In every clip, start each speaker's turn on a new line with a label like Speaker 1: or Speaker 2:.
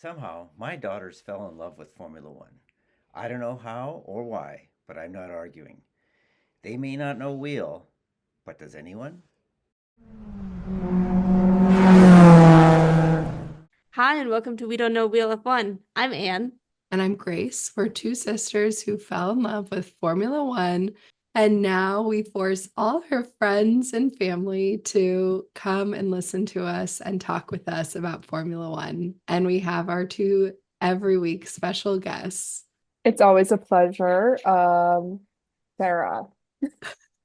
Speaker 1: Somehow, my daughters fell in love with Formula One. I don't know how or why, but I'm not arguing. They may not know wheel, but does anyone?
Speaker 2: Hi, and welcome to We Don't Know Wheel of One. I'm Anne.
Speaker 3: And I'm Grace. We're two sisters who fell in love with Formula One. And now we force all our friends and family to come and listen to us and talk with us about Formula One. And we have our two every week special guests.
Speaker 4: It's always a pleasure. Sarah.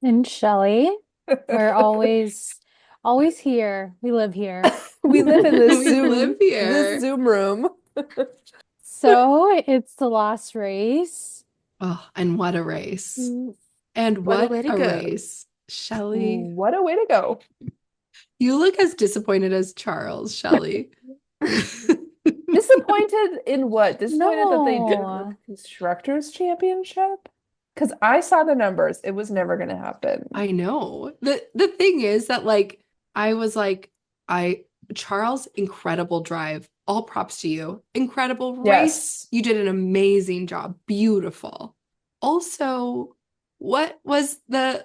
Speaker 5: And Shelly, we're always here. We live here.
Speaker 4: We live in this
Speaker 3: We live here.
Speaker 4: this Zoom room.
Speaker 5: So it's the last race.
Speaker 3: Oh, and what a race. And
Speaker 2: What a
Speaker 3: what
Speaker 2: way to
Speaker 3: a
Speaker 2: go.
Speaker 3: race. Shelly,
Speaker 4: What a way to go.
Speaker 3: you look as disappointed as Charles, Shelly.
Speaker 4: Disappointed in what? Disappointed that they didn't win
Speaker 5: No.
Speaker 4: the Constructors' Championship? Because I saw the numbers. It was never going to happen.
Speaker 3: I know. The thing is that I was like Charles, incredible drive. All props to you. Incredible race.
Speaker 4: Yes.
Speaker 3: You did an amazing job. Beautiful. Also, what was they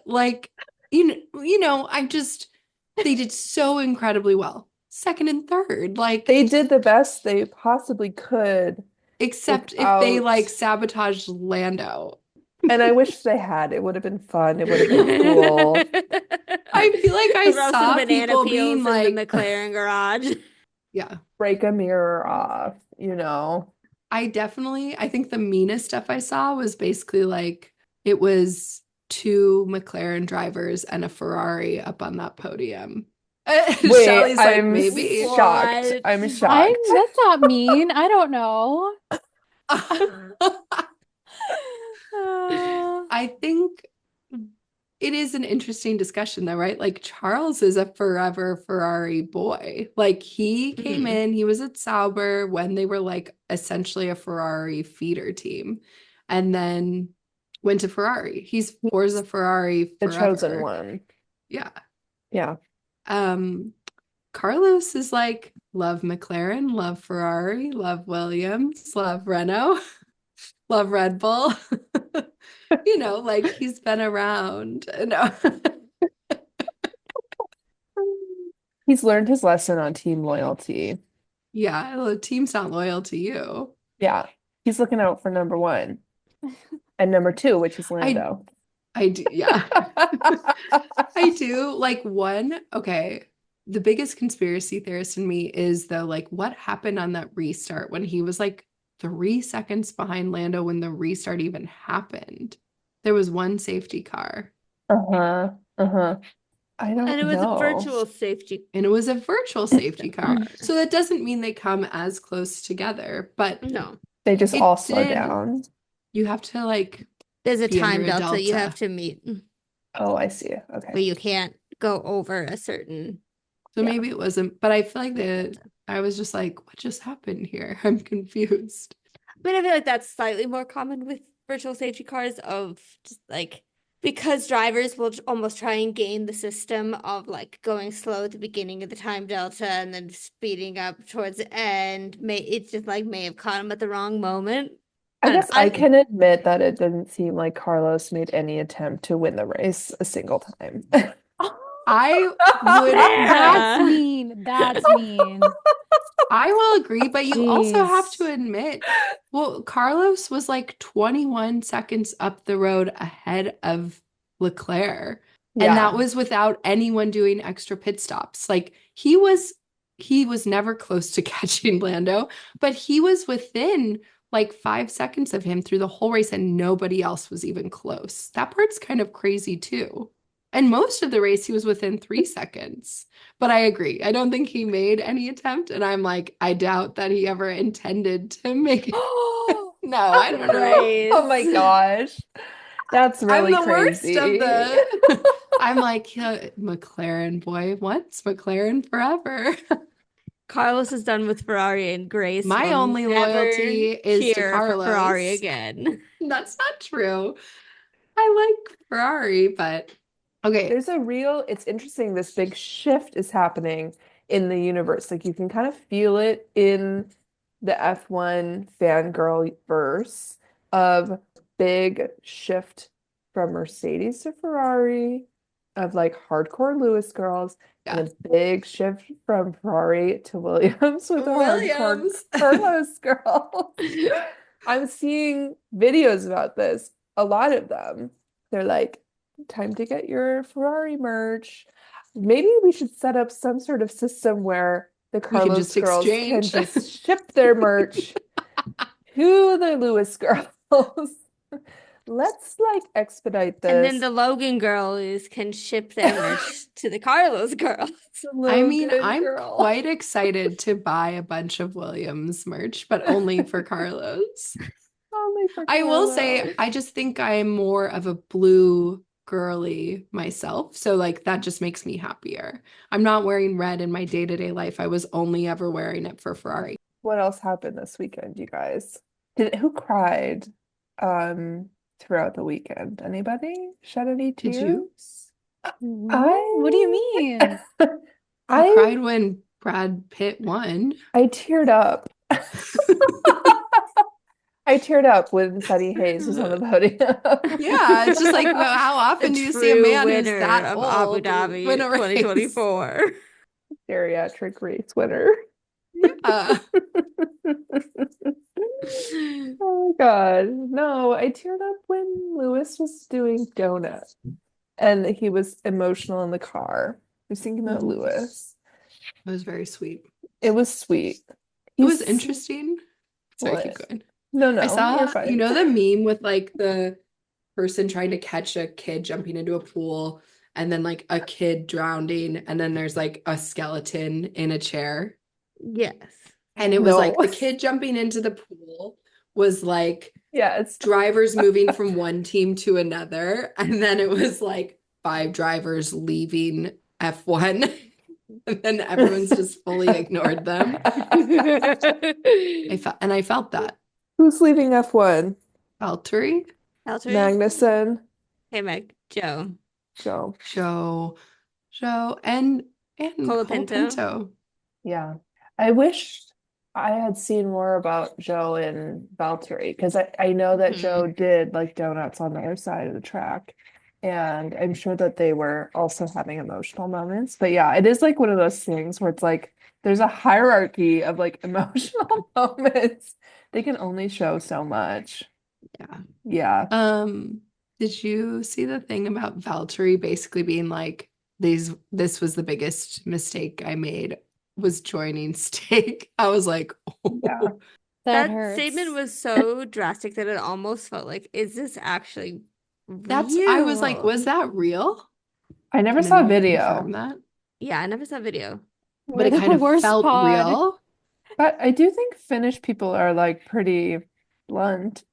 Speaker 3: did so incredibly well. Second and third.
Speaker 4: They did the best they possibly could
Speaker 3: Except if they
Speaker 4: without...
Speaker 3: sabotaged Lando.
Speaker 4: And I wish they had. It would have been fun. It would have been cool.
Speaker 3: I feel like I
Speaker 2: Roasting
Speaker 3: saw
Speaker 2: banana
Speaker 3: people
Speaker 2: peels
Speaker 3: being
Speaker 2: in
Speaker 3: like,
Speaker 2: the McLaren garage.
Speaker 3: yeah.
Speaker 4: Break a mirror off, you know.
Speaker 3: I think the meanest stuff I saw was basically it was two McLaren drivers and a Ferrari up on that podium.
Speaker 4: Wait,
Speaker 3: Shelly's like,
Speaker 4: I'm
Speaker 3: maybe.
Speaker 4: shocked.
Speaker 2: What?
Speaker 4: I'm shocked.
Speaker 5: That's not mean. I don't know.
Speaker 3: I think it is an interesting discussion though, right? Like Charles is a forever Ferrari boy. Like he came in, he was at Sauber when they were essentially a Ferrari feeder team, and then went to Ferrari. He's Forza Ferrari
Speaker 4: The
Speaker 3: forever.
Speaker 4: chosen one.
Speaker 3: Yeah.
Speaker 4: Yeah.
Speaker 3: Carlos is love McLaren, love Ferrari, love Williams, love Renault, love Red Bull. He's been around. No.
Speaker 4: He's learned his lesson on team loyalty.
Speaker 3: Yeah, the team's not loyal to you.
Speaker 4: Yeah. He's looking out for number one and number two, which is Lando.
Speaker 3: I do, yeah. I do. Okay, the biggest conspiracy theorist in me is though, what happened on that restart when he was 3 seconds behind Lando when the restart even happened. There was one safety car.
Speaker 4: Uh-huh. Uh-huh. I don't know.
Speaker 2: And it was a virtual safety.
Speaker 3: And it was a virtual safety car. So that doesn't mean they come as close together, but
Speaker 2: No.
Speaker 4: They just all slow down.
Speaker 3: You have to
Speaker 2: There's a
Speaker 3: be
Speaker 2: time
Speaker 3: under a
Speaker 2: delta you
Speaker 3: delta.
Speaker 2: have to meet
Speaker 4: Oh, I see. Okay.
Speaker 2: where you can't go over a certain.
Speaker 3: So
Speaker 4: Yeah.
Speaker 3: maybe it wasn't, but I feel like I was just like, what just happened here? I'm confused.
Speaker 2: I mean, I feel like that's slightly more common with virtual safety cars of just because drivers will almost try and game the system of going slow at the beginning of the time delta and then speeding up towards the end. It's just may have caught him at the wrong moment.
Speaker 4: I
Speaker 2: And
Speaker 4: guess I can admit that it didn't seem like Carlos made any attempt to win the race a single time.
Speaker 3: I would
Speaker 5: That's mean. That's mean.
Speaker 3: I will agree, but you also have
Speaker 5: Jeez.
Speaker 3: to admit, well, Carlos was 21 seconds up the road ahead of Leclerc. And
Speaker 4: Yeah.
Speaker 3: that was without anyone doing extra pit stops. He was never close to catching Lando, but he was within 5 seconds of him through the whole race, and nobody else was even close. That part's kind of crazy too. And most of the race, he was within 3 seconds. But I agree. I don't think he made any attempt. And I'm I doubt that he ever intended to make it. No, I don't know.
Speaker 4: Oh my gosh. That's really
Speaker 3: I'm the
Speaker 4: crazy.
Speaker 3: worst of the. I'm McLaren boy once, McLaren forever.
Speaker 2: Carlos is done with Ferrari, and Grace
Speaker 3: My
Speaker 2: will
Speaker 3: only
Speaker 2: never
Speaker 3: loyalty is to
Speaker 2: cheer for
Speaker 3: Carlos.
Speaker 2: Ferrari again.
Speaker 3: That's not true. I like Ferrari, but okay.
Speaker 4: It's interesting, this big shift is happening in the universe. You can kind of feel it in the F1 fangirl verse of big shift from Mercedes to Ferrari, of like hardcore Lewis girls, and
Speaker 3: Yeah.
Speaker 4: a big shift from Ferrari to Williams with the hardcore
Speaker 3: Williams.
Speaker 4: Carlos girls. I'm seeing videos about this, a lot of them. They're like, time to get your Ferrari merch. Maybe we should set up some sort of system where the
Speaker 3: We can
Speaker 4: Carlos
Speaker 3: just
Speaker 4: girls can
Speaker 3: exchange.
Speaker 4: just ship their merch to the Lewis girls. Let's like expedite
Speaker 2: And then
Speaker 4: this.
Speaker 2: the Logan girls can ship their merch to the Carlos girls.
Speaker 3: I mean,
Speaker 4: Logan
Speaker 3: I'm
Speaker 4: girl.
Speaker 3: quite excited to buy a bunch of Williams merch, but only for Carlos.
Speaker 4: Only for
Speaker 3: I will say,
Speaker 4: Carlos.
Speaker 3: I just think I'm more of a blue girly myself. So, like, that just makes me happier. I'm not wearing red in my day-to-day life. I was only ever wearing it for Ferrari.
Speaker 4: What else happened this weekend, you guys? Who cried throughout the weekend? Anybody shed any
Speaker 3: Did you?
Speaker 4: tears?
Speaker 5: What do you mean?
Speaker 3: I
Speaker 4: I
Speaker 3: cried when Brad Pitt won.
Speaker 4: I teared up. I teared up when Sunny Hayes was on the podium.
Speaker 3: Yeah, it's just like, well, how often
Speaker 2: The
Speaker 3: do you see a
Speaker 2: true
Speaker 3: man who's
Speaker 2: winner
Speaker 3: that
Speaker 2: of Abu
Speaker 3: old
Speaker 2: Dhabi
Speaker 3: win a race?
Speaker 2: 2024.
Speaker 4: Geriatric race winner.
Speaker 3: Yeah.
Speaker 4: Oh my God. No, I teared up when Lewis was doing Donut and he was emotional in the car. I was thinking about Lewis.
Speaker 3: It was very sweet.
Speaker 4: It was sweet.
Speaker 3: It was
Speaker 4: He's
Speaker 3: interesting. Sorry, keep
Speaker 4: what?
Speaker 3: going.
Speaker 4: No,
Speaker 3: I
Speaker 4: you're
Speaker 3: saw,
Speaker 4: fine.
Speaker 3: you know, the meme with like the person trying to catch a kid jumping into a pool and then like a kid drowning and then there's like a skeleton in a chair.
Speaker 2: Yes.
Speaker 3: And it was like
Speaker 4: No.
Speaker 3: the kid jumping into the pool was like
Speaker 4: Yeah, it's
Speaker 3: drivers moving from one team to another. And then it was like 5 drivers leaving F1. And then everyone's just fully ignored them. I felt that.
Speaker 4: who's leaving F1?
Speaker 3: Valtteri,
Speaker 2: Valtteri?
Speaker 4: Magnussen,
Speaker 2: Hey, Meg. Joe.
Speaker 4: Joe.
Speaker 3: Joe, and
Speaker 2: Colapinto.
Speaker 3: Colapinto.
Speaker 4: Yeah. I wish I had seen more about Joe and Valtteri because I know that
Speaker 2: Mhm.
Speaker 4: Joe did like donuts on the other side of the track. And I'm sure that they were also having emotional moments. But yeah, it is like one of those things where it's like there's a hierarchy of like emotional moments. They can only show so much.
Speaker 3: Yeah.
Speaker 4: Yeah.
Speaker 3: Did you see the thing about Valtteri basically being like, this was the biggest mistake I made was joining Stake? I was like, oh.
Speaker 4: Yeah.
Speaker 5: That
Speaker 2: That
Speaker 5: hurts.
Speaker 2: statement was so drastic that it almost felt like, is this actually
Speaker 3: I was like,
Speaker 2: real?
Speaker 3: was that real?
Speaker 4: I never
Speaker 3: Can
Speaker 4: saw
Speaker 3: anyone
Speaker 4: video.
Speaker 3: confirm that?
Speaker 2: Yeah, I never saw video.
Speaker 3: But it
Speaker 5: We're
Speaker 3: kind
Speaker 5: the
Speaker 3: of
Speaker 5: worst
Speaker 3: felt
Speaker 5: pod.
Speaker 3: real.
Speaker 4: But I do think Finnish people are like pretty blunt.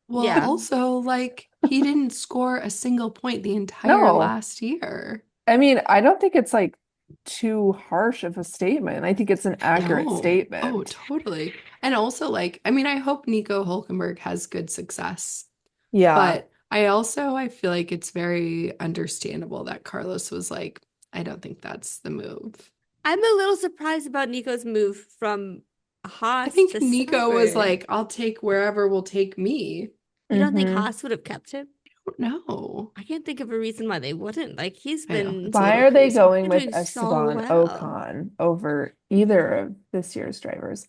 Speaker 3: Well,
Speaker 2: Yeah.
Speaker 3: also, like, he didn't score a single point the entire
Speaker 4: No.
Speaker 3: last year.
Speaker 4: I mean, I don't think it's like too harsh of a statement. I think it's an accurate
Speaker 3: No. Oh,
Speaker 4: statement.
Speaker 3: totally. And also, like, I mean, I hope Nico Hulkenberg has good success.
Speaker 4: Yeah.
Speaker 3: But I feel like it's very understandable that Carlos was like, I don't think that's the move.
Speaker 2: I'm a little surprised about Nico's move from Haas
Speaker 3: I think
Speaker 2: to
Speaker 3: Nico was
Speaker 2: Sauber.
Speaker 3: like, I'll take wherever will take me.
Speaker 2: You don't think
Speaker 4: Mhm.
Speaker 2: Haas would have kept him?
Speaker 3: I don't know.
Speaker 2: I can't think of a reason why they wouldn't. Like, he's
Speaker 3: I know,
Speaker 2: been
Speaker 3: it's a
Speaker 4: Why
Speaker 3: little
Speaker 4: are they
Speaker 3: crazy.
Speaker 4: going with
Speaker 2: doing so
Speaker 4: Esteban
Speaker 2: well.
Speaker 4: Ocon over either of this year's drivers?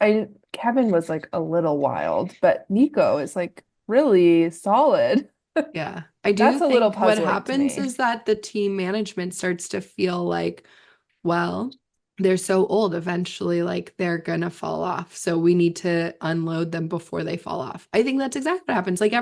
Speaker 4: Kevin was like a little wild, but Nico is like really solid.
Speaker 3: Yeah. I do
Speaker 4: That's a little
Speaker 3: think what
Speaker 4: puzzling to
Speaker 3: happens
Speaker 4: me.
Speaker 3: is that the team management starts to feel like, well, they're so old, eventually, like they're gonna fall off. So we need to unload them before they fall off. I think that's exactly what happens. Like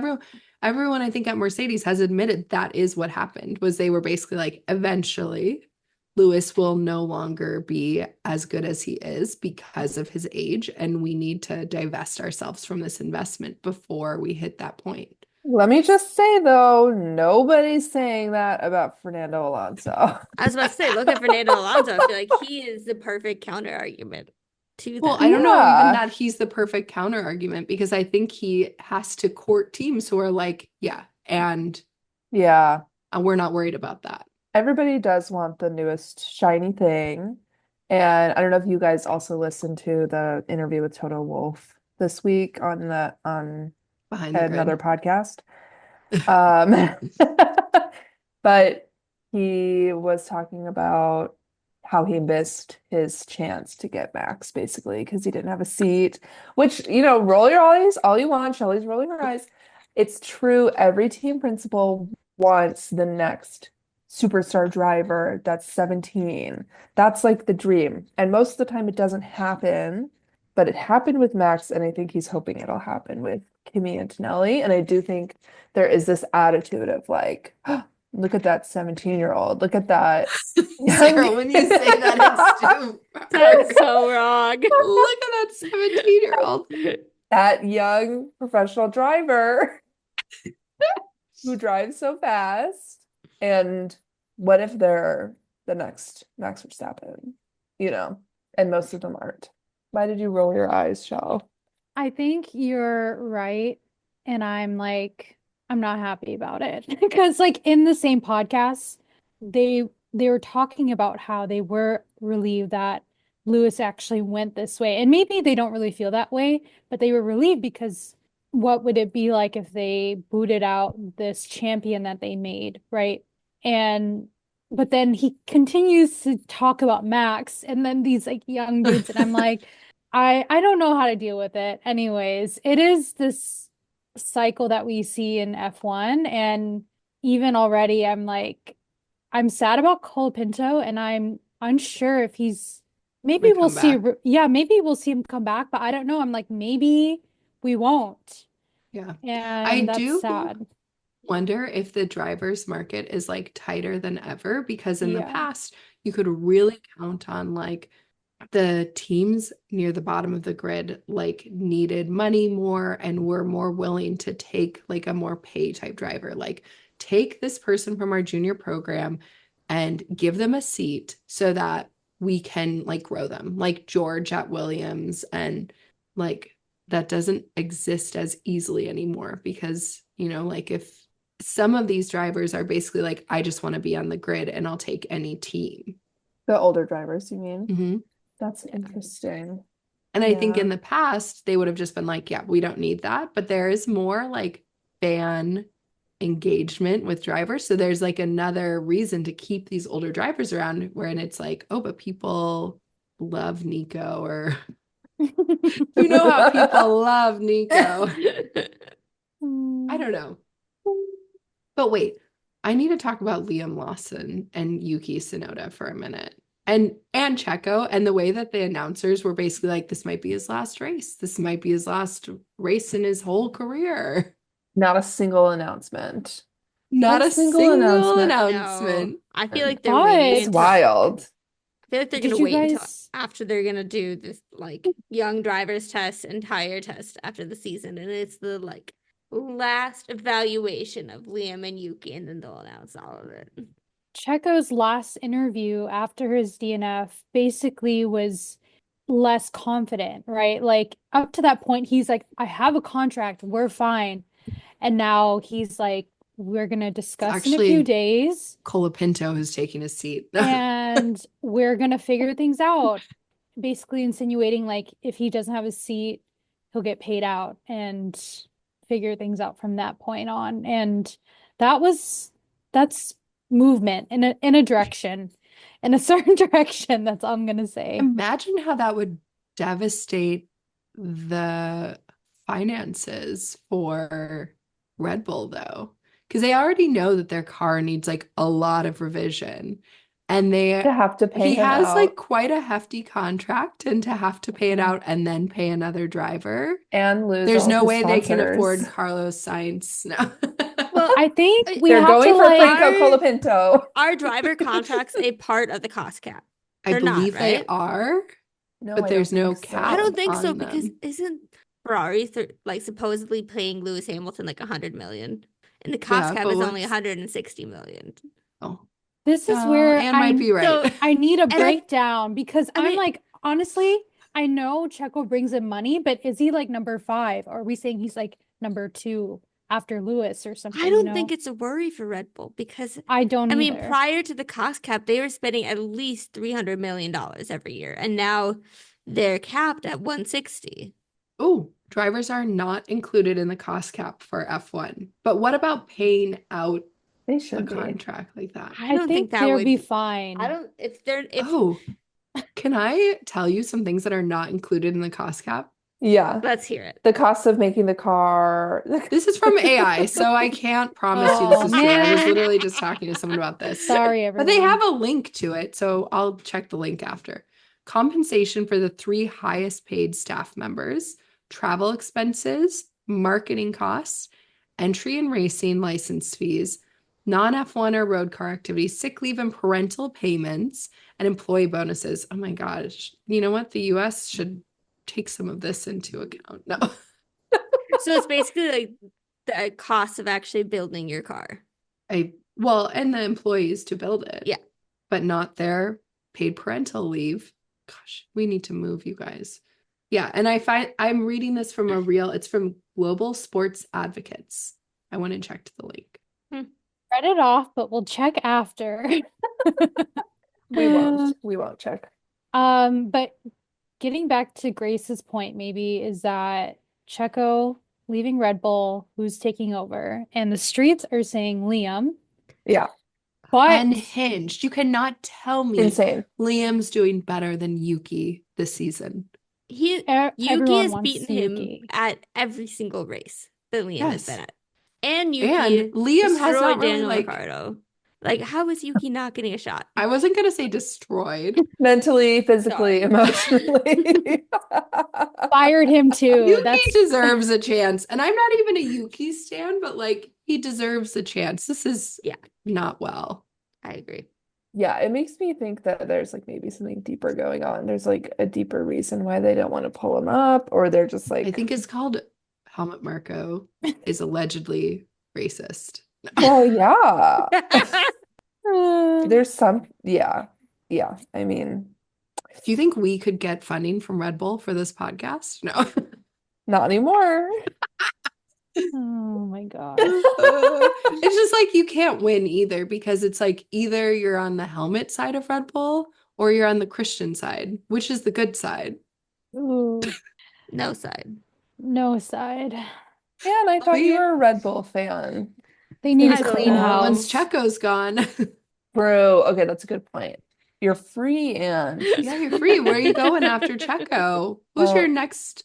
Speaker 3: everyone I think at Mercedes has admitted that is what happened, was they were basically like, eventually Lewis will no longer be as good as he is because of his age, and we need to divest ourselves from this investment before we hit that point.
Speaker 4: Let me just say though, nobody's saying that about Fernando Alonso.
Speaker 2: I was about to say, look at Fernando Alonso. I feel like he is the perfect counter argument to
Speaker 3: Well,
Speaker 2: that.
Speaker 3: I don't know even
Speaker 4: Yeah.
Speaker 3: that he's the perfect counter argument, because I think he has to court teams who are like, yeah, and
Speaker 4: Yeah.
Speaker 3: we're not worried about that.
Speaker 4: Everybody does want the newest shiny thing. And I don't know if you guys also listened to the interview with Toto Wolff this week on
Speaker 3: Behind the
Speaker 4: another
Speaker 3: grid.
Speaker 4: podcast. Um, but he was talking about how he missed his chance to get Max basically because he didn't have a seat, which, roll your eyes all you want. Shelly's rolling her eyes. It's true. Every team principal wants the next superstar driver that's 17. That's like the dream. And most of the time it doesn't happen, but it happened with Max, and I think he's hoping it'll happen with Kimi Antonelli. And I do think there is this attitude of like, look at that 17-year-old. Look at that
Speaker 3: Sarah, when you say that, it's too
Speaker 2: That's so wrong.
Speaker 3: Look at that 17-year-old.
Speaker 4: that young professional driver who drives so fast. And what if they're the next Max Verstappen? And most of them aren't. Why did you roll your eyes, Shell?
Speaker 5: I think you're right. And I'm not happy about it. Because in the same podcast, they were talking about how they were relieved that Lewis actually went this way. And maybe they don't really feel that way, but they were relieved because what would it be like if they booted out this champion that they made, right? But then he continues to talk about Max and then these young dudes, and I'm like, I don't know how to deal with it. Anyways, it is this cycle that we see in F1, and even already I'm sad about Colapinto, and I'm unsure if maybe
Speaker 3: May
Speaker 5: we'll
Speaker 3: come
Speaker 5: see
Speaker 3: back.
Speaker 5: maybe we'll see him come back, but I don't know. I'm like, maybe we won't.
Speaker 3: Yeah.
Speaker 5: And
Speaker 3: I
Speaker 5: that's
Speaker 3: do
Speaker 5: sad.
Speaker 3: wonder if the driver's market is tighter than ever, because in the
Speaker 5: Yeah.
Speaker 3: past you could really count on the teams near the bottom of the grid needed money more and were more willing to take a more pay type driver. Take this person from our junior program and give them a seat so that we can grow them, like George at Williams. And that doesn't exist as easily anymore because if some of these drivers are basically I just want to be on the grid and I'll take any team.
Speaker 4: The older drivers, you mean?
Speaker 3: Mm-hmm.
Speaker 4: That's interesting.
Speaker 3: And I think
Speaker 4: Yeah.
Speaker 3: in the past, they would have just been yeah, we don't need that. But there is more fan engagement with drivers. So there's another reason to keep these older drivers around, wherein it's oh, but people love Nico, or you know how people love Nico. I don't know. But wait, I need to talk about Liam Lawson and Yuki Tsunoda for a minute. And Checo, and the way that the announcers were basically this might be his last race. This might be his last race in his whole career.
Speaker 4: Not a single announcement.
Speaker 3: Not a single
Speaker 4: announcement.
Speaker 3: announcement.
Speaker 2: No, I feel like they're
Speaker 5: But-
Speaker 2: waiting
Speaker 4: It's
Speaker 2: until,
Speaker 4: wild.
Speaker 2: I feel like they're
Speaker 5: Did
Speaker 2: gonna
Speaker 5: you
Speaker 2: wait until
Speaker 5: guys-
Speaker 2: after they're gonna do this young drivers test and tire test after the season, and it's the last evaluation of Liam and Yuki, and then they'll announce all of it.
Speaker 5: Checo's last interview after his DNF basically was less confident, right? Up to that point, he's I have a contract, we're fine. And now he's we're gonna discuss in a few
Speaker 3: actually-
Speaker 5: days,
Speaker 3: Colapinto is taking his seat.
Speaker 5: and we're gonna figure things out. Basically insinuating if he doesn't have a seat, he'll get paid out and figure things out from that point on. And that's movement in a direction, in a certain direction. That's all I'm gonna say.
Speaker 3: Imagine how that would devastate the finances for Red Bull, though, because they already know that their car needs a lot of revision, and
Speaker 4: To have to pay
Speaker 3: he
Speaker 4: him
Speaker 3: has
Speaker 4: out
Speaker 3: quite a hefty contract, and to have to pay it out and then pay another driver.
Speaker 4: and lose
Speaker 3: There's
Speaker 4: all
Speaker 3: no
Speaker 4: his
Speaker 3: way they can
Speaker 4: sponsors.
Speaker 3: afford Carlos Sainz. No.
Speaker 2: Well,
Speaker 5: I think we
Speaker 4: They're
Speaker 5: have
Speaker 4: going
Speaker 5: to
Speaker 4: for Franco
Speaker 2: Our-
Speaker 4: Colapinto.
Speaker 2: Are driver contracts a part of the cost cap?
Speaker 3: I
Speaker 2: They're not,
Speaker 3: believe they
Speaker 2: right?
Speaker 3: are.
Speaker 4: No,
Speaker 3: But
Speaker 4: I
Speaker 3: there's
Speaker 4: don't
Speaker 3: no
Speaker 4: think so.
Speaker 3: cap.
Speaker 2: I don't think so
Speaker 3: on
Speaker 2: because
Speaker 3: them.
Speaker 2: isn't Ferrari supposedly paying Lewis Hamilton 100 million, and the cost
Speaker 3: Yeah,
Speaker 2: cap
Speaker 3: but
Speaker 2: is only
Speaker 3: what's-
Speaker 2: 160 million.
Speaker 3: Oh,
Speaker 5: This is where
Speaker 3: Anne might be right.
Speaker 2: So-
Speaker 5: I need a
Speaker 2: I-
Speaker 5: breakdown because
Speaker 2: I
Speaker 5: I'm
Speaker 2: mean-
Speaker 5: honestly, I know Checo brings in money, but is he number 5? Or are we saying he's number 2 after Lewis or something?
Speaker 2: I
Speaker 5: you
Speaker 2: don't
Speaker 5: know?
Speaker 2: think it's a worry for Red Bull because
Speaker 5: I don't
Speaker 2: I mean
Speaker 5: either.
Speaker 2: prior to the cost cap they were spending at least $300 million every year, and now they're capped at 160.
Speaker 3: oh, Drivers are not included in the cost cap for F1. But what about paying out
Speaker 4: They
Speaker 3: a
Speaker 4: should be.
Speaker 3: contract like that?
Speaker 2: I
Speaker 5: I
Speaker 2: don't think
Speaker 5: think
Speaker 2: that
Speaker 5: they'll
Speaker 2: would
Speaker 5: be fine.
Speaker 2: I don't if they're if
Speaker 3: Oh, can I tell you some things that are not included in the cost cap?
Speaker 4: Yeah.
Speaker 2: let's hear it.
Speaker 4: The cost of making the car.
Speaker 3: This is from AI, so I can't promise you this
Speaker 5: Oh,
Speaker 3: is true. I was
Speaker 5: man.
Speaker 3: literally just talking to someone about this.
Speaker 5: Sorry,
Speaker 3: But they
Speaker 5: everyone.
Speaker 3: have a link to it, so I'll check the link after. Compensation for the 3 highest paid staff members, travel expenses, marketing costs, entry and racing license fees, non-F1 or road car activities, sick leave and parental payments, and employee bonuses. Oh my gosh. You know what? The US should take some of this into account. No.
Speaker 2: So it's basically like the cost of actually building your car.
Speaker 3: Well, and the employees to build it.
Speaker 2: Yeah.
Speaker 3: But not their paid parental leave. Gosh, we need to move, you guys. Yeah, and I'm reading this from it's from Global Sports Advocates. I went and checked the link.
Speaker 5: Read it off, but we'll check after.
Speaker 4: We won't. We won't check.
Speaker 5: But getting back to Grace's point, maybe is that Checo leaving Red Bull, who's taking over, and the streets are saying Liam,
Speaker 4: Yeah.
Speaker 5: but
Speaker 3: Unhinged. You cannot tell me
Speaker 4: Insane.
Speaker 3: Liam's doing better than Yuki this season.
Speaker 2: Yuki
Speaker 5: everyone
Speaker 2: has
Speaker 5: wants
Speaker 2: beaten him
Speaker 5: Yuki.
Speaker 2: at every single race that Liam has been
Speaker 3: Yes.
Speaker 2: at. And Yuki
Speaker 3: And Liam has
Speaker 2: destroyed
Speaker 3: not really
Speaker 2: Daniel
Speaker 3: like
Speaker 2: Ricciardo. Like, how is Yuki not getting a shot?
Speaker 3: I wasn't gonna say destroyed.
Speaker 4: Mentally, physically,
Speaker 2: Sorry.
Speaker 4: emotionally.
Speaker 5: Fired him too.
Speaker 3: Yuki
Speaker 5: That's
Speaker 3: deserves a chance. And I'm not even a Yuki stan, but like he deserves a chance. This is not well.
Speaker 2: I agree.
Speaker 4: Yeah, it makes me think that there's like maybe something deeper going on. There's like a deeper reason why they don't want to pull him up, or they're just like
Speaker 3: I think it's called Helmut Marko is allegedly racist.
Speaker 4: well, yeah. There's some yeah. I mean,
Speaker 3: Do you think we could get funding from Red Bull for this podcast? No.
Speaker 4: not anymore.
Speaker 5: oh my God.
Speaker 3: It's just like you can't win either because it's like either you're on the helmet side of Red Bull or you're on the Christian side, which is the good side.
Speaker 5: Ooh,
Speaker 2: No side.
Speaker 5: no side.
Speaker 4: Yeah, and I thought you were a Red Bull fan.
Speaker 5: They need
Speaker 2: I
Speaker 5: a
Speaker 2: don't
Speaker 5: clean
Speaker 2: know.
Speaker 5: house.
Speaker 3: Once Checo's gone.
Speaker 4: Bro, okay, that's a good point. You're free and
Speaker 3: Yeah, you're free. Where are you going after Checo? Who's your next?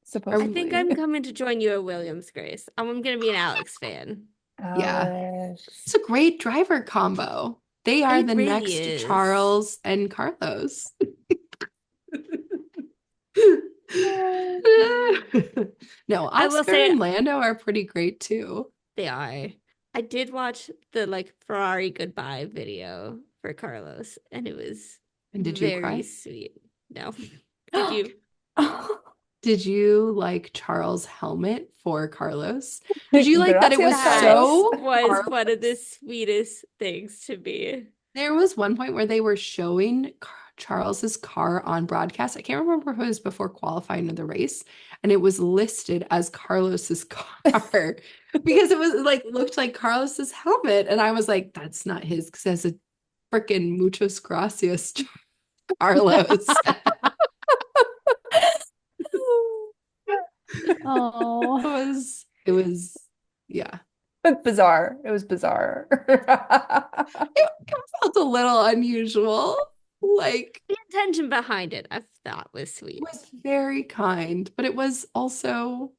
Speaker 4: supposed
Speaker 2: I think I'm coming to join you at Williams, Grace. I'm going to be an Alex fan.
Speaker 3: Yeah. It's a great driver combo. They are
Speaker 2: It
Speaker 3: the
Speaker 2: really
Speaker 3: next
Speaker 2: is.
Speaker 3: Charles and Carlos. No,
Speaker 2: I will
Speaker 3: Oscar
Speaker 2: say-
Speaker 3: and Lando are pretty great too.
Speaker 2: They are. I did watch the like Ferrari goodbye video for Carlos, and it was
Speaker 3: And did you
Speaker 2: very
Speaker 3: cry?
Speaker 2: sweet. No. Did you?
Speaker 3: Did you like Charles' helmet for Carlos? Did you like that it was
Speaker 4: Gracias,
Speaker 3: so
Speaker 2: That was
Speaker 3: Carlos?
Speaker 2: one of the sweetest things to me.
Speaker 3: There was one point where they were showing Charles's car on broadcast. I can't remember if it was before qualifying of the race, and it was listed as Carlos's car because it was like looked like Carlos's helmet, and I was like, "That's not his," because it has a freaking muchas gracias, Carlos.
Speaker 5: Oh,
Speaker 3: It was, yeah.
Speaker 4: bizarre. It was bizarre.
Speaker 3: It felt a little unusual. Like
Speaker 2: The intention behind it, I thought was
Speaker 3: it
Speaker 2: sweet.
Speaker 3: was very kind, but it was also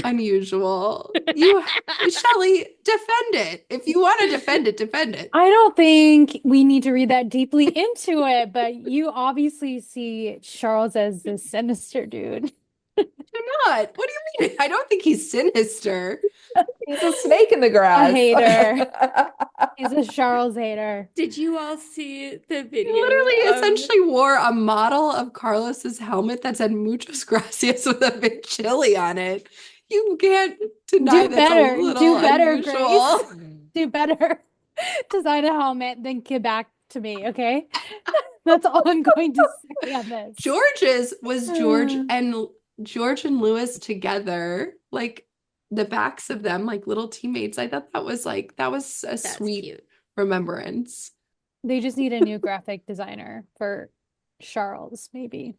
Speaker 3: unusual. You, Shelley, defend it. If you want to defend it, defend it.
Speaker 5: I don't think we need to read that deeply into it, but you obviously see Charles as the sinister dude.
Speaker 3: Do not. What do you mean? I don't think he's sinister.
Speaker 4: He's a snake in the grass.
Speaker 5: hater. He's a Charles hater.
Speaker 2: Did you all see the
Speaker 3: He
Speaker 2: video?
Speaker 3: literally
Speaker 2: of-
Speaker 3: essentially wore a model of Carlos's helmet that said muchas gracias with a big chili on it. You can't deny
Speaker 5: Do
Speaker 3: that's
Speaker 5: better.
Speaker 3: a little
Speaker 5: Do better,
Speaker 3: unusual.
Speaker 5: Grace. Do better. Design a helmet, then give back to me, okay? That's all I'm going to say on this.
Speaker 3: George's was George and Lewis together, like the backs of them, like little teammates. I thought that was a
Speaker 2: That's
Speaker 3: sweet
Speaker 2: cute.
Speaker 3: remembrance.
Speaker 5: They just need a new graphic designer for Charles, maybe.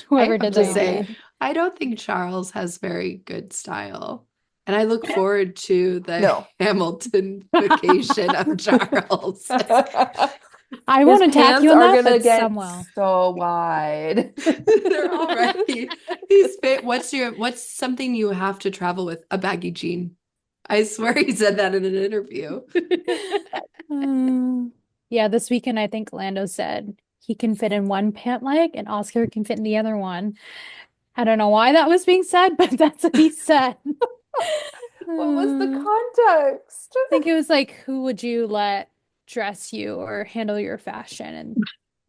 Speaker 5: Whoever
Speaker 3: I have
Speaker 5: did
Speaker 3: to
Speaker 5: that.
Speaker 3: say, I don't think Charles has very good style. And I look forward to the
Speaker 4: No.
Speaker 3: Hamilton vacation of Charles.
Speaker 5: I
Speaker 4: His
Speaker 5: want to tack
Speaker 4: pants
Speaker 5: you on
Speaker 4: are
Speaker 5: that,
Speaker 4: gonna
Speaker 5: but
Speaker 4: get
Speaker 5: Samuel.
Speaker 4: so wide.
Speaker 3: They're already what's something you have to travel with? A baggy jean. I swear he said that in an interview.
Speaker 5: Yeah, this weekend I think Lando said he can fit in one pant leg and Oscar can fit in the other one. I don't know why that was being said, but that's what he said.
Speaker 4: What was the
Speaker 5: I
Speaker 4: context?
Speaker 5: think it was like, who would you let dress you or handle your fashion? And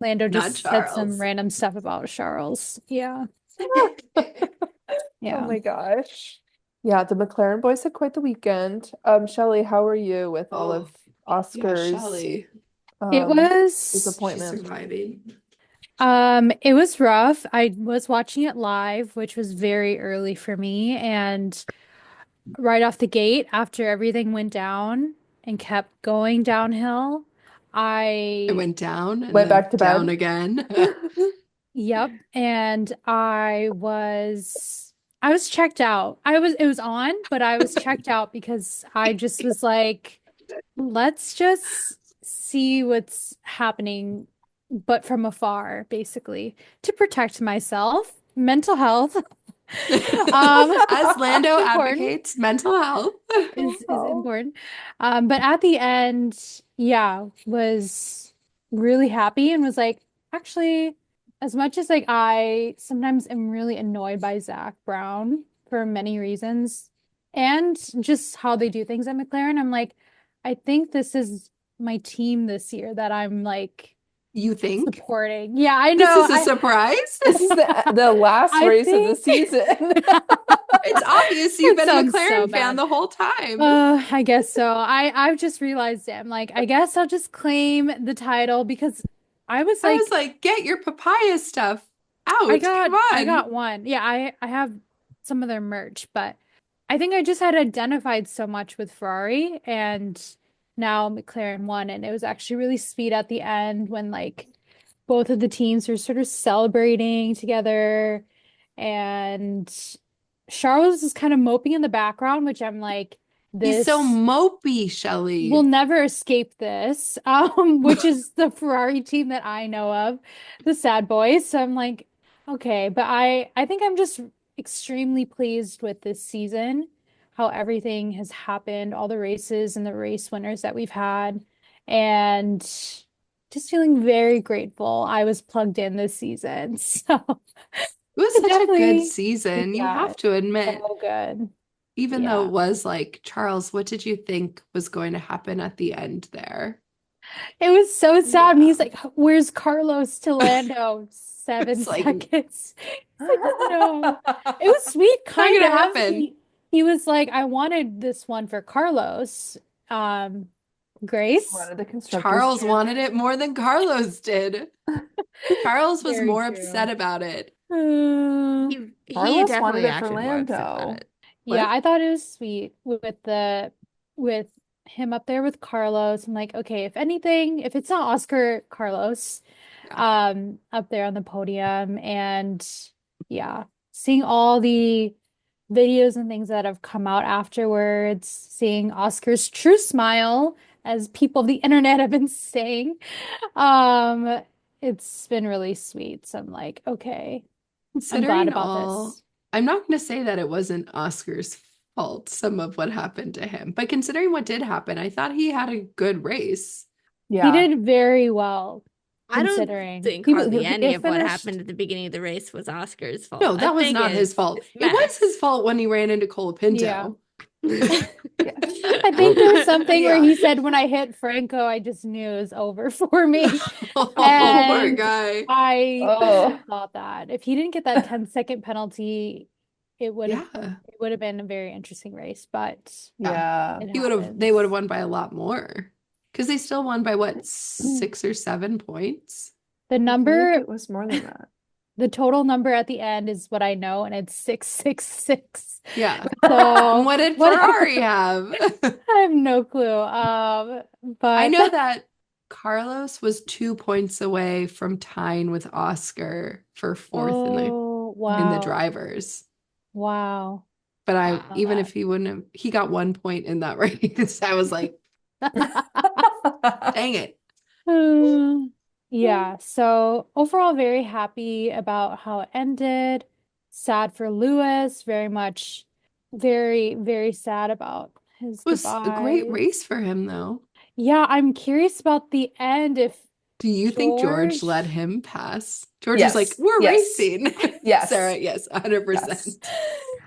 Speaker 5: Lando
Speaker 3: Not
Speaker 5: just said some
Speaker 3: Charles.
Speaker 5: random stuff about Charles. Yeah.
Speaker 4: Oh
Speaker 5: Yeah.
Speaker 4: my gosh. Yeah, the McLaren boys had quite the weekend. Shelley, how are you with all of
Speaker 3: Yeah,
Speaker 4: Oscar's
Speaker 3: Shelley.
Speaker 5: It was
Speaker 3: She's
Speaker 4: disappointment?
Speaker 3: surviving.
Speaker 5: it was rough. I was watching it live, which was very early for me, and right off the gate, after everything went down and kept going downhill,
Speaker 3: It
Speaker 5: I
Speaker 3: went down and
Speaker 4: Went
Speaker 3: then
Speaker 4: back to
Speaker 3: down
Speaker 4: bed.
Speaker 3: again.
Speaker 5: yep, and I was checked out. It was on, but I was checked out because I just was like, let's just see what's happening, but from afar, basically, to protect myself, mental health.
Speaker 3: As Lando
Speaker 5: Important.
Speaker 3: advocates mental health.
Speaker 5: Is
Speaker 4: Oh.
Speaker 5: important. But at the end, yeah, was really happy and was like, actually, as much as like I sometimes am really annoyed by Zach Brown for many reasons, and just how they do things at McLaren, I'm like, I think this is my team this year that I'm like
Speaker 3: You think?
Speaker 5: supporting. Yeah, I
Speaker 3: This
Speaker 5: know.
Speaker 3: is a surprise?
Speaker 4: This is the last
Speaker 5: I
Speaker 4: race of the
Speaker 5: think
Speaker 4: season.
Speaker 3: It's obvious you've
Speaker 5: It
Speaker 3: been a
Speaker 5: sounds so
Speaker 3: McLaren fan
Speaker 5: bad.
Speaker 3: the whole time.
Speaker 5: I guess so. I've just realized it. I'm like, I guess I'll just claim the title because I was
Speaker 3: I was
Speaker 5: like,
Speaker 3: like, get your papaya stuff out.
Speaker 5: I
Speaker 3: Come on.
Speaker 5: got one. Yeah, I have some of their merch, but I think I just had identified so much with Ferrari and now McLaren won, and it was actually really sweet at the end when like both of the teams were sort of celebrating together, and Charles is kind of moping in the background, which I'm like,
Speaker 3: He's so
Speaker 5: this
Speaker 3: mopey, Shelley.
Speaker 5: will never escape this, which is the Ferrari team that I know of, the Sad Boys. So I'm like, okay, but I think I'm just extremely pleased with this season, how everything has happened, all the races and the race winners that we've had, and just feeling very grateful I was plugged in this season. So
Speaker 3: It was such a good
Speaker 5: definitely,
Speaker 3: season, you
Speaker 5: yeah,
Speaker 3: have to admit.
Speaker 5: so good.
Speaker 3: Even though
Speaker 5: Yeah.
Speaker 3: it was like, Charles, what did you think was going to happen at the end there?
Speaker 5: It was so sad. And he's
Speaker 3: Yeah.
Speaker 5: like, where's Carlos to Lando? 7
Speaker 3: It's like-
Speaker 5: seconds. It's like, no. It was sweet,
Speaker 3: Not
Speaker 5: kind
Speaker 3: gonna
Speaker 5: of.
Speaker 3: happen.
Speaker 5: He was like, I wanted this one for Carlos. Grace.
Speaker 4: One of the constructors.
Speaker 3: Charles wanted it more than Carlos did. Charles was
Speaker 5: Very
Speaker 3: more
Speaker 5: true.
Speaker 3: upset about it.
Speaker 2: He
Speaker 4: Carlos
Speaker 2: definitely
Speaker 4: wanted it for
Speaker 2: acted more upset about
Speaker 4: Lando.
Speaker 2: it.
Speaker 5: Yeah,
Speaker 3: What?
Speaker 5: I thought it was sweet with him up there with Carlos. I'm like, okay, if anything, if it's not Oscar, Carlos, up there on the podium, and yeah, seeing all the videos and things that have come out afterwards, seeing Oscar's true smile, as people of the internet have been saying, it's been really sweet. So I'm like, okay, I'm glad
Speaker 3: Considering
Speaker 5: about
Speaker 3: all,
Speaker 5: this.
Speaker 3: I'm not going to say that it wasn't Oscar's fault, some of what happened to him, but considering what did happen, I thought he had a good race.
Speaker 5: He
Speaker 4: Yeah.
Speaker 5: did very well,
Speaker 2: I don't
Speaker 5: considering.
Speaker 2: think
Speaker 4: He
Speaker 2: hardly any of what
Speaker 5: finished-
Speaker 2: happened at the beginning of the race was Oscar's fault.
Speaker 3: No,
Speaker 2: I
Speaker 3: that was
Speaker 2: think
Speaker 3: not his
Speaker 2: it's
Speaker 3: fault. It was
Speaker 2: Max.
Speaker 3: his fault when he ran into Colapinto.
Speaker 5: Yeah.
Speaker 4: Yes.
Speaker 5: I think there was something where
Speaker 3: Yeah.
Speaker 5: he said, when I hit Franco, I just knew it was over for me.
Speaker 3: Oh, poor
Speaker 5: And
Speaker 3: guy.
Speaker 5: I
Speaker 4: Oh.
Speaker 5: thought that if he didn't get that 10-second penalty, it would
Speaker 3: Yeah.
Speaker 5: have been a very interesting race, but
Speaker 4: Yeah.
Speaker 5: it
Speaker 3: They would have
Speaker 5: happens.
Speaker 3: won by a lot more. Because they still won by what, 6 or 7 points?
Speaker 5: The
Speaker 4: I feel like
Speaker 5: number,
Speaker 4: it was more than that.
Speaker 5: the total number at the end is what I know, and it's 666.
Speaker 3: Yeah.
Speaker 5: So
Speaker 3: What did
Speaker 5: what-
Speaker 3: Ferrari have?
Speaker 5: I have no clue. But
Speaker 3: I know that Carlos was 2 points away from tying with Oscar for fourth in the.
Speaker 5: oh,
Speaker 3: in the
Speaker 5: Wow.
Speaker 3: drivers.
Speaker 5: Wow.
Speaker 3: But
Speaker 2: Wow.
Speaker 3: even if he wouldn't have, he got 1 point in that race. I was like, dang it.
Speaker 5: Yeah, so overall, very happy about how it ended. Sad for Lewis, very much, very, very sad about his
Speaker 3: It was a great
Speaker 5: goodbyes.
Speaker 3: race for him, though.
Speaker 5: Yeah, I'm curious about the end if
Speaker 3: Do you think George let
Speaker 5: George.
Speaker 3: him pass? George was like,
Speaker 4: Yes.
Speaker 3: we're
Speaker 4: Yes.
Speaker 3: racing.
Speaker 4: Yes.
Speaker 3: Sarah, yes, 100%.
Speaker 4: Yes.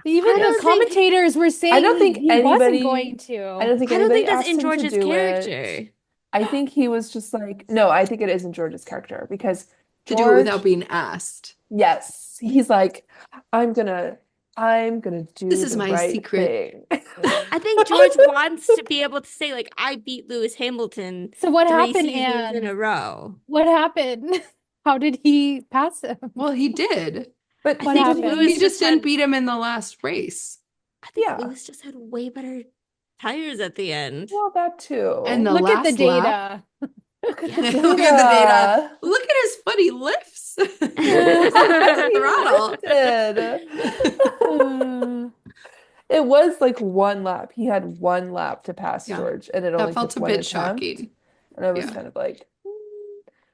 Speaker 5: Even
Speaker 2: I
Speaker 5: the
Speaker 2: don't think-
Speaker 5: commentators were saying
Speaker 4: don't think
Speaker 5: he wasn't
Speaker 4: anybody-
Speaker 5: going to.
Speaker 4: I don't think
Speaker 2: I don't
Speaker 4: anybody
Speaker 2: think that's
Speaker 4: asked
Speaker 2: in
Speaker 4: him to
Speaker 2: George's
Speaker 4: do
Speaker 2: character.
Speaker 4: it. I think he was just like, no, I think it is in George's character because
Speaker 3: To do it without
Speaker 4: George,
Speaker 3: being asked.
Speaker 4: yes, he's like, I'm gonna do
Speaker 3: This is
Speaker 4: the
Speaker 3: my
Speaker 4: right
Speaker 3: secret.
Speaker 4: thing.
Speaker 2: I think George wants to be able to say, like, I beat Lewis Hamilton
Speaker 5: So what
Speaker 2: 3
Speaker 5: happened,
Speaker 2: seasons in
Speaker 5: Anne?
Speaker 2: a row.
Speaker 5: What happened? How did he pass him?
Speaker 3: Well, he did.
Speaker 4: But
Speaker 5: What
Speaker 2: think
Speaker 5: happened?
Speaker 2: Lewis
Speaker 3: He just didn't
Speaker 2: had-
Speaker 3: beat him in the last race.
Speaker 2: I think
Speaker 4: Yeah.
Speaker 2: Lewis just had way better tires at the end.
Speaker 4: Well, that too.
Speaker 3: And the
Speaker 5: Look at the
Speaker 3: last lap,
Speaker 5: data.
Speaker 4: Look at
Speaker 2: Yeah.
Speaker 4: the
Speaker 3: Look at the data.
Speaker 4: data.
Speaker 3: Look at his foot, he lifts.
Speaker 4: He
Speaker 3: Throttle.
Speaker 4: lifted. It was like 1 lap. He had 1 lap to pass
Speaker 3: Yeah.
Speaker 4: George, and it
Speaker 3: That
Speaker 4: only
Speaker 3: felt
Speaker 4: took
Speaker 3: a
Speaker 4: 1
Speaker 3: bit
Speaker 4: attempt.
Speaker 3: shocking.
Speaker 4: And I was
Speaker 3: Yeah.
Speaker 4: kind of like,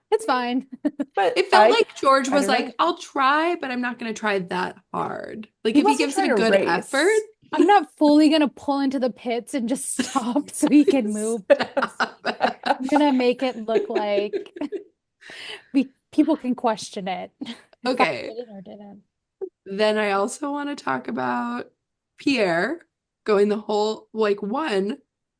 Speaker 5: It's fine.
Speaker 4: but
Speaker 3: It felt
Speaker 4: I
Speaker 3: like George
Speaker 4: I
Speaker 3: was
Speaker 4: don't
Speaker 3: like,
Speaker 4: know.
Speaker 3: I'll try, but I'm not going to try that hard. Like,
Speaker 4: He
Speaker 3: if he
Speaker 4: wasn't
Speaker 3: gives it a
Speaker 4: trying to
Speaker 3: good
Speaker 4: race.
Speaker 3: effort,
Speaker 5: I'm not fully gonna pull into the pits and just stop so he can move. I'm gonna make it look like people can question it. If I
Speaker 3: Okay.
Speaker 5: did it or didn't.
Speaker 3: Then I also want to talk about Pierre going the whole, like,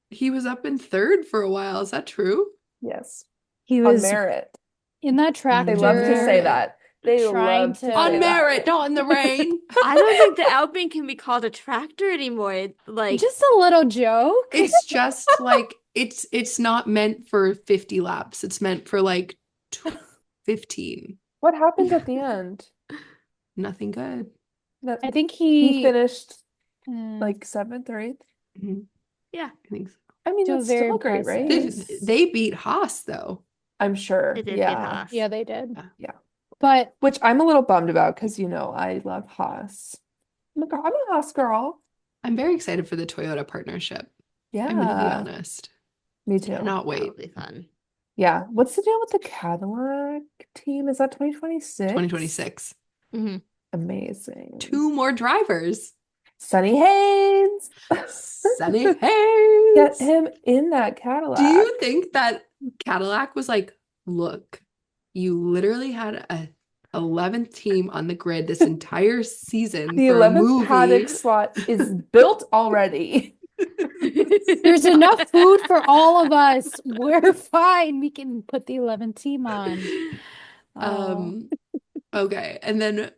Speaker 3: he was up in third for a while. Is that true?
Speaker 4: Yes,
Speaker 5: He
Speaker 4: on
Speaker 5: was
Speaker 4: merit.
Speaker 5: in that
Speaker 4: They love to say
Speaker 5: tractor.
Speaker 4: that. They
Speaker 5: trying
Speaker 4: love to
Speaker 5: to-
Speaker 4: say
Speaker 3: On
Speaker 4: that.
Speaker 3: merit, not in the rain.
Speaker 2: I don't think the Alpine can be called a tractor anymore. Like,
Speaker 5: Just a little joke.
Speaker 3: It's just like it's not meant for 50 laps. It's meant for like 15.
Speaker 4: What happened at the end?
Speaker 3: Nothing good.
Speaker 4: That
Speaker 5: I think
Speaker 4: he finished
Speaker 5: uh,
Speaker 4: like 7th or 8th.
Speaker 3: Mhm.
Speaker 2: yeah,
Speaker 3: I think so.
Speaker 4: I mean,
Speaker 5: Still
Speaker 4: that's
Speaker 5: very
Speaker 4: still a great
Speaker 5: impressive.
Speaker 4: race.
Speaker 3: They beat Haas though.
Speaker 4: I'm sure.
Speaker 2: they did beat
Speaker 4: Yeah.
Speaker 2: Haas.
Speaker 5: yeah, they did.
Speaker 4: Yeah.
Speaker 5: But
Speaker 4: Which I'm a little bummed about because I love Haas. I'm a Haas girl.
Speaker 3: I'm very excited for the Toyota partnership.
Speaker 4: Yeah.
Speaker 3: I'm gonna be honest.
Speaker 4: Me too.
Speaker 3: Cannot
Speaker 2: That
Speaker 3: wait.
Speaker 2: would be fun.
Speaker 4: Yeah. What's the deal with the Cadillac team? Is that 2026?
Speaker 3: 2026.
Speaker 2: Mhm.
Speaker 4: Amazing.
Speaker 3: 2 more drivers.
Speaker 4: Sunny Haynes.
Speaker 3: Sunny
Speaker 4: Get
Speaker 3: Hayes.
Speaker 4: him in that Cadillac.
Speaker 3: Do you think that Cadillac was like, look, you literally had a 11th team on the grid this entire season
Speaker 4: the
Speaker 3: for a
Speaker 4: 11th
Speaker 3: movie?
Speaker 4: paddock slot is built already?
Speaker 5: there's enough food for all of us. We're fine. We can put the 11th team on. Oh.
Speaker 3: Okay. And then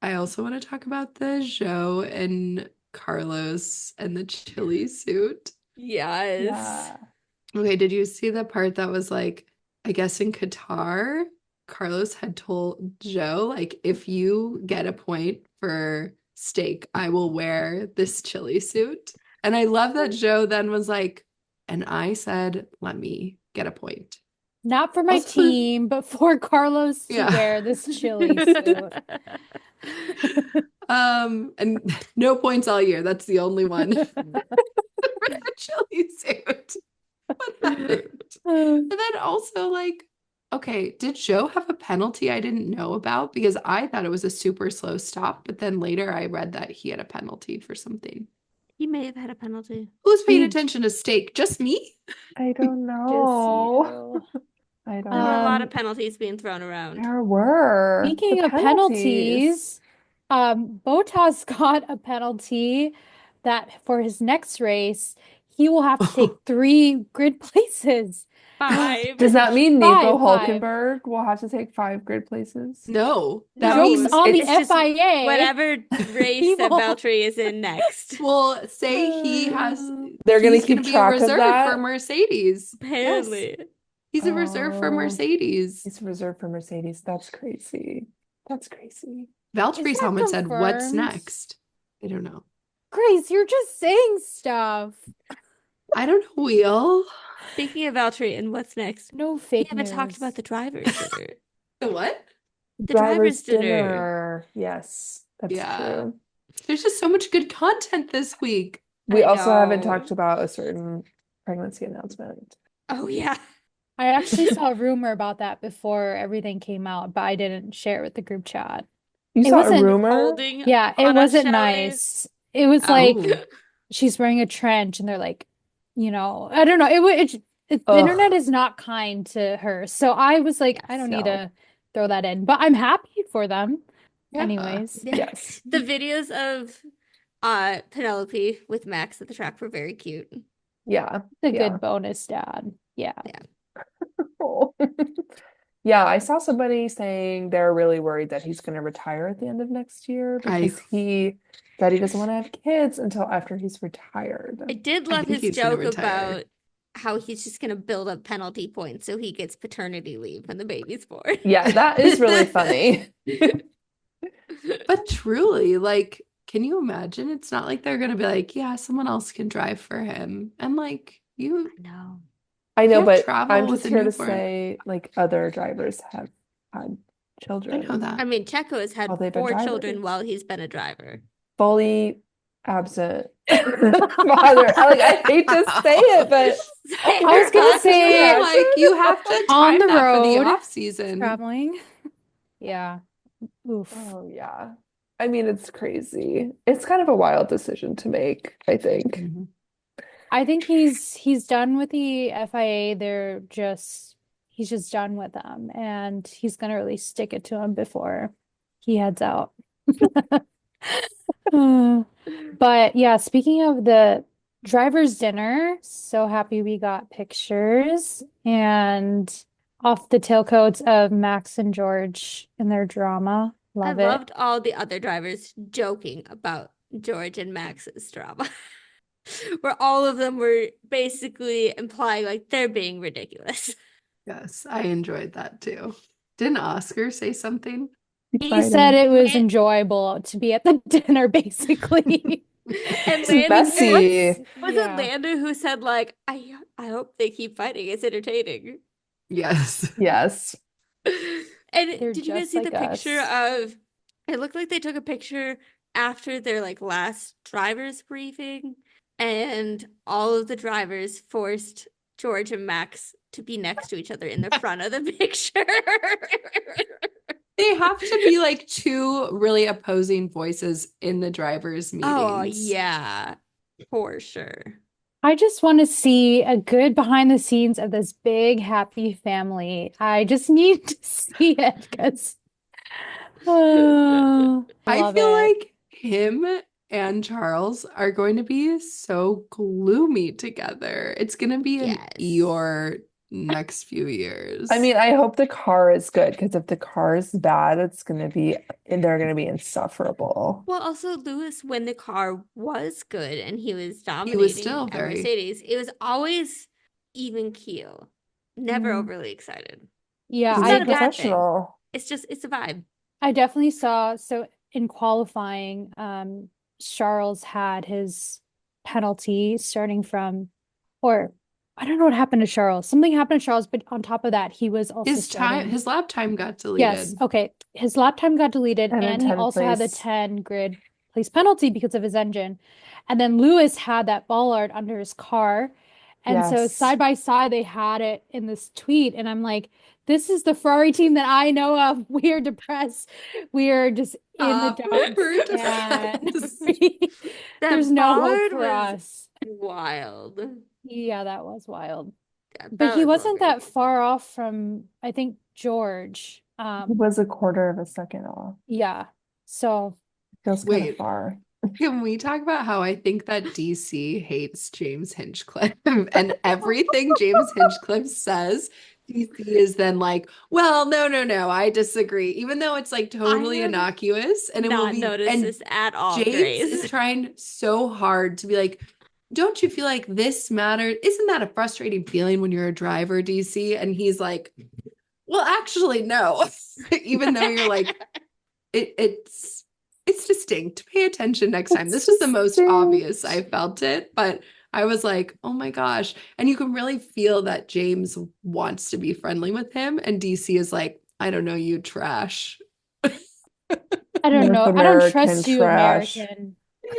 Speaker 3: I also want to talk about the Joe and Carlos and the chili suit.
Speaker 2: Yes.
Speaker 4: Yeah.
Speaker 3: Okay, did you see the part that was like, I guess in Qatar, Carlos had told Joe, like, if you get a point for steak, I will wear this chili suit. And I love that Joe then was like, and I said, let me get a point.
Speaker 5: Not for my
Speaker 3: Also-
Speaker 5: team, but for Carlos to
Speaker 3: Yeah.
Speaker 5: wear this chili suit.
Speaker 3: And no points all year. That's the only one for the chili suit. What happened? And then also, like, okay, did Joe have a penalty I didn't know about? Because I thought it was a super slow stop, but then later I read that he had a penalty for something.
Speaker 2: He may have had a penalty.
Speaker 3: Who's paying
Speaker 4: He-
Speaker 3: attention to steak? Just me?
Speaker 4: I don't
Speaker 5: Just
Speaker 4: know.
Speaker 5: you.
Speaker 4: I don't
Speaker 2: There were a lot
Speaker 4: know.
Speaker 2: of penalties being thrown around.
Speaker 4: There were.
Speaker 5: Speaking
Speaker 4: The
Speaker 5: of penalties, Bottas got a penalty that for his next race, he will have to take 3 grid places.
Speaker 2: 5.
Speaker 4: Does that mean Nico
Speaker 5: Five.
Speaker 4: Hulkenberg will have to take 5 grid places?
Speaker 3: No.
Speaker 2: No,
Speaker 3: That
Speaker 5: Joke's
Speaker 3: means
Speaker 5: on the
Speaker 2: it's just
Speaker 5: FIA.
Speaker 2: Whatever race that
Speaker 5: will-
Speaker 2: Valtteri is in next.
Speaker 3: well, say he has
Speaker 4: They're gonna
Speaker 3: he's
Speaker 4: keep
Speaker 3: gonna be a
Speaker 4: track of
Speaker 3: reserve
Speaker 4: that?
Speaker 3: for Mercedes.
Speaker 2: Apparently.
Speaker 3: He's a reserve for
Speaker 4: Oh.
Speaker 3: Mercedes.
Speaker 4: He's reserved for Mercedes. That's crazy. That's crazy.
Speaker 3: Valtteri's
Speaker 5: that
Speaker 3: helmet said, "What's
Speaker 5: confirmed?
Speaker 3: next?" I don't know.
Speaker 5: Grace, you're just saying stuff.
Speaker 3: I don't know, Wheel.
Speaker 2: Speaking of Valtteri and what's next,
Speaker 5: No
Speaker 2: we
Speaker 5: fake
Speaker 2: haven't talked
Speaker 5: news.
Speaker 2: about the drivers' dinner.
Speaker 3: The what?
Speaker 2: The drivers' dinner.
Speaker 4: Yes. That's
Speaker 3: Yeah.
Speaker 4: true.
Speaker 3: There's just so much good content this week.
Speaker 4: We
Speaker 2: I
Speaker 4: also haven't
Speaker 2: know.
Speaker 4: talked about a certain pregnancy announcement.
Speaker 2: Oh yeah.
Speaker 5: I actually saw a rumor about that before everything came out, but I didn't share it with the group chat.
Speaker 4: You
Speaker 5: It
Speaker 4: saw a
Speaker 5: wasn't-
Speaker 4: rumor?
Speaker 2: Holding
Speaker 5: Yeah, it
Speaker 2: on us,
Speaker 5: wasn't
Speaker 2: Shelley.
Speaker 5: nice. It was
Speaker 2: Oh.
Speaker 5: like
Speaker 3: Ooh.
Speaker 5: she's wearing a trench and they're like, you know, I don't know. The
Speaker 4: Ugh.
Speaker 5: internet is not kind to her. So I was like, I don't need
Speaker 4: No.
Speaker 5: to throw that in, but I'm happy for them.
Speaker 3: Yeah.
Speaker 5: Anyways,
Speaker 2: Yeah.
Speaker 4: Yes.
Speaker 2: The videos of Penelope with Max at the track were very cute.
Speaker 4: Yeah.
Speaker 5: the
Speaker 4: Yeah.
Speaker 5: good bonus dad. Yeah.
Speaker 4: Oh. Yeah, I saw somebody saying they're really worried that he's going to retire at the end of next year because he said he doesn't want to have kids until after he's retired.
Speaker 2: I did
Speaker 3: I
Speaker 2: love
Speaker 3: think
Speaker 2: his
Speaker 3: he's gonna
Speaker 2: joke
Speaker 3: retire.
Speaker 2: about how he's just gonna build up penalty points so he gets paternity leave when the baby's born.
Speaker 4: Yeah, that is really funny.
Speaker 3: But truly, like, can you imagine? It's not like they're gonna be like, yeah, someone else can drive for him. And like you
Speaker 2: No.
Speaker 4: I know,
Speaker 3: can't
Speaker 4: but
Speaker 3: travel
Speaker 4: I'm
Speaker 3: with
Speaker 4: just
Speaker 3: a
Speaker 4: here to
Speaker 3: newborn.
Speaker 4: say, like, other drivers have had
Speaker 3: I
Speaker 4: children.
Speaker 3: know that.
Speaker 2: I mean, Checo has had
Speaker 4: While they've been
Speaker 2: 4 children
Speaker 4: drivers.
Speaker 2: while he's been a driver.
Speaker 4: Fully absent father. I hate to say it, but
Speaker 5: I was gonna say,
Speaker 3: like you have to
Speaker 5: on
Speaker 3: time
Speaker 5: the
Speaker 3: that for the
Speaker 5: road,
Speaker 3: off season.
Speaker 5: traveling. Yeah. Oof.
Speaker 4: oh yeah. I mean, it's crazy. It's kind of a wild decision to make, I think.
Speaker 3: Mhm.
Speaker 5: I think he's done with the FIA. He's just done with them, and he's gonna really stick it to them before he heads out. But yeah, speaking of the driver's dinner, so happy we got pictures and off the tailcoats of Max and George in their drama.
Speaker 2: I
Speaker 5: Love it.
Speaker 2: loved all the other drivers joking about George and Max's drama. Where all of them were basically implying like they're being ridiculous.
Speaker 3: Yes, I enjoyed that too. Didn't Oscar say something?
Speaker 5: He said it was
Speaker 2: Man-
Speaker 5: enjoyable to be at the dinner, basically.
Speaker 2: And
Speaker 4: It's
Speaker 2: Landon,
Speaker 4: messy.
Speaker 2: was
Speaker 5: Yeah.
Speaker 2: it Landon who said like, I hope they keep fighting. It's entertaining.
Speaker 3: Yes.
Speaker 4: Yes.
Speaker 2: And
Speaker 5: They're
Speaker 2: did you guys
Speaker 5: just
Speaker 2: see
Speaker 5: like
Speaker 2: the picture
Speaker 5: us.
Speaker 2: of? It looked like they took a picture after their like last drivers briefing, and all of the drivers forced George and Max to be next to each other in the front of the picture.
Speaker 3: They have to be like two really opposing voices in the drivers' meetings.
Speaker 2: Oh yeah, for sure.
Speaker 5: I just want to see a good behind the scenes of this big happy family. I just need to see it because I
Speaker 3: I
Speaker 5: love
Speaker 3: feel
Speaker 5: it.
Speaker 3: like him and Charles are going to be so gloomy together. It's going to be an
Speaker 2: Yes.
Speaker 3: Eeyore next few years.
Speaker 4: I mean, I hope the car is good because if the car is bad, they're gonna be insufferable.
Speaker 2: Well, also Lewis, when the car was good and he was
Speaker 3: He was
Speaker 2: dominating
Speaker 3: still
Speaker 2: at
Speaker 3: very-
Speaker 2: Mercedes, it was always even keel, never
Speaker 4: Mm.
Speaker 2: overly excited.
Speaker 5: Yeah,
Speaker 2: It's
Speaker 4: He's
Speaker 2: not
Speaker 4: a
Speaker 2: a bad thing.
Speaker 4: professional.
Speaker 2: It's a vibe.
Speaker 5: I definitely saw. So in qualifying, Charles had his penalty starting from, or I don't know what happened to Charles. Something happened to Charles, but on top of that, he was also starting.
Speaker 3: his lap time got deleted.
Speaker 5: Yes, okay. His lap time got deleted,
Speaker 4: And a
Speaker 5: and he
Speaker 4: 10
Speaker 5: also had the
Speaker 4: place.
Speaker 5: 10 grid place penalty because of his engine. And then Lewis had that bollard under his car. And so
Speaker 4: Yes.
Speaker 5: side by side, they had it in this tweet. And I'm like, this is the Ferrari team that I know of. We are depressed. We are just in the
Speaker 3: Stop.
Speaker 5: dumps.
Speaker 3: We're
Speaker 5: And
Speaker 3: depressed.
Speaker 5: there's no hope
Speaker 2: bollard
Speaker 5: for
Speaker 2: was
Speaker 5: us.
Speaker 2: wild.
Speaker 5: Yeah, that was wild.
Speaker 2: Yeah,
Speaker 5: But
Speaker 2: that
Speaker 5: he
Speaker 2: was a
Speaker 5: wasn't
Speaker 2: little
Speaker 5: that far off from, I think, George.
Speaker 4: He was a quarter of a second off.
Speaker 5: Yeah. So
Speaker 4: Feels kind of
Speaker 3: Wait.
Speaker 4: far.
Speaker 3: Can we talk about how I think that DC hates James Hinchcliffe and everything James Hinchcliffe says, DC is then like, well, no, I disagree, even though it's like totally
Speaker 2: have
Speaker 3: innocuous and it will
Speaker 2: not
Speaker 3: be
Speaker 2: noticed
Speaker 3: and
Speaker 2: this at all,
Speaker 3: James
Speaker 2: Grace.
Speaker 3: is trying so hard to be like, don't you feel like this matters? Isn't that a frustrating feeling when you're a driver, DC? And he's like, well, actually, no. Even though you're like, it's distinct. Pay attention next time. This was the most obvious I felt it, but I was like, oh my gosh. And you can really feel that James wants to be friendly with him. And DC is like, I don't know, you trash.
Speaker 5: I don't
Speaker 4: North
Speaker 5: know. I don't
Speaker 4: American
Speaker 5: trust you,
Speaker 4: trash.
Speaker 5: American.
Speaker 3: Yeah,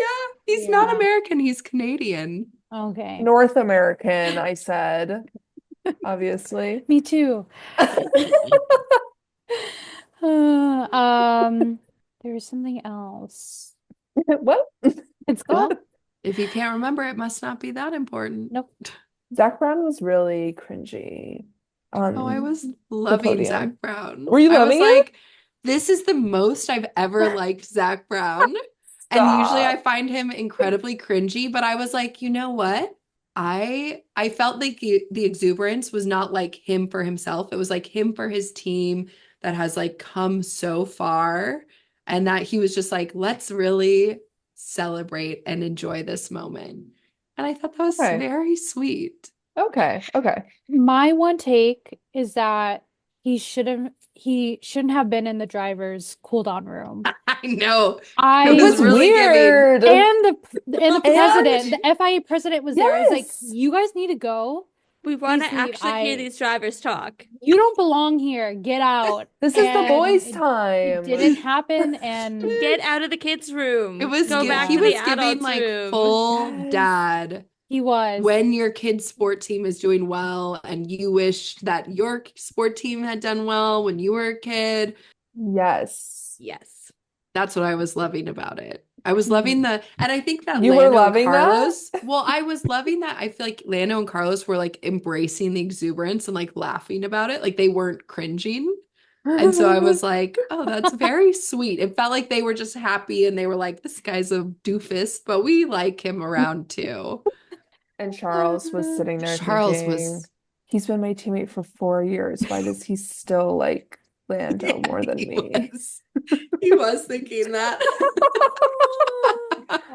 Speaker 3: he's not
Speaker 5: Yeah.
Speaker 3: American, he's Canadian.
Speaker 5: Okay.
Speaker 4: North American, I said, obviously.
Speaker 5: Me too. There was something else.
Speaker 4: What?
Speaker 5: It's
Speaker 3: Well,
Speaker 5: gone.
Speaker 3: if you can't remember, it must not be that important.
Speaker 5: Nope.
Speaker 4: Zach Brown was really cringy on
Speaker 3: Oh, I was
Speaker 4: the
Speaker 3: loving Zach
Speaker 4: podium.
Speaker 3: Brown.
Speaker 4: Were you
Speaker 3: I was
Speaker 4: loving it?
Speaker 3: like, this is the most I've ever liked Zach Brown. And usually I
Speaker 4: Stop.
Speaker 3: find him incredibly cringy, but I was like, you know what? I felt like the exuberance was not like him for himself. It was like him for his team that has like come so far, and that he was just like, let's really celebrate and enjoy this moment. And I thought that was
Speaker 4: Okay.
Speaker 3: very sweet.
Speaker 4: Okay.
Speaker 5: My one take is that he shouldn't have been in the driver's cool down room.
Speaker 3: I know.
Speaker 5: I
Speaker 3: It
Speaker 4: It
Speaker 3: was
Speaker 4: was
Speaker 3: really giving.
Speaker 4: weird.
Speaker 5: and the president,
Speaker 4: And
Speaker 5: the FIA president was there. I was like,
Speaker 4: yes.
Speaker 5: you guys need to go.
Speaker 2: We want to
Speaker 5: Please leave.
Speaker 2: actually hear these drivers talk.
Speaker 5: You don't belong here. Get out.
Speaker 4: This is the
Speaker 5: And
Speaker 4: boys'
Speaker 5: it
Speaker 4: time.
Speaker 5: didn't happen, and
Speaker 2: Get out of the kids' room.
Speaker 3: It was
Speaker 2: Go back
Speaker 3: he
Speaker 2: to the
Speaker 3: was giving
Speaker 2: adults'
Speaker 3: like
Speaker 2: room.
Speaker 3: full
Speaker 4: Yes.
Speaker 3: dad.
Speaker 5: he was.
Speaker 3: When your kid's sport team is doing well and you wish that your sport team had done well when you were a kid.
Speaker 4: Yes.
Speaker 2: Yes.
Speaker 3: That's what I was loving about it. I was loving and I think that
Speaker 4: You were
Speaker 3: Lando and
Speaker 4: loving that?
Speaker 3: Carlos, well, I was loving that. I feel like Lando and Carlos were like embracing the exuberance and like laughing about it. Like they weren't cringing. And so I was like, oh, that's very sweet. It felt like they were just happy and they were like, this guy's a doofus, but we like him around too.
Speaker 4: And Charles was sitting there
Speaker 3: Charles
Speaker 4: thinking,
Speaker 3: was
Speaker 4: he's been my teammate for 4 years. Why does he still like Lando more than
Speaker 3: he
Speaker 4: me?
Speaker 3: he was thinking that.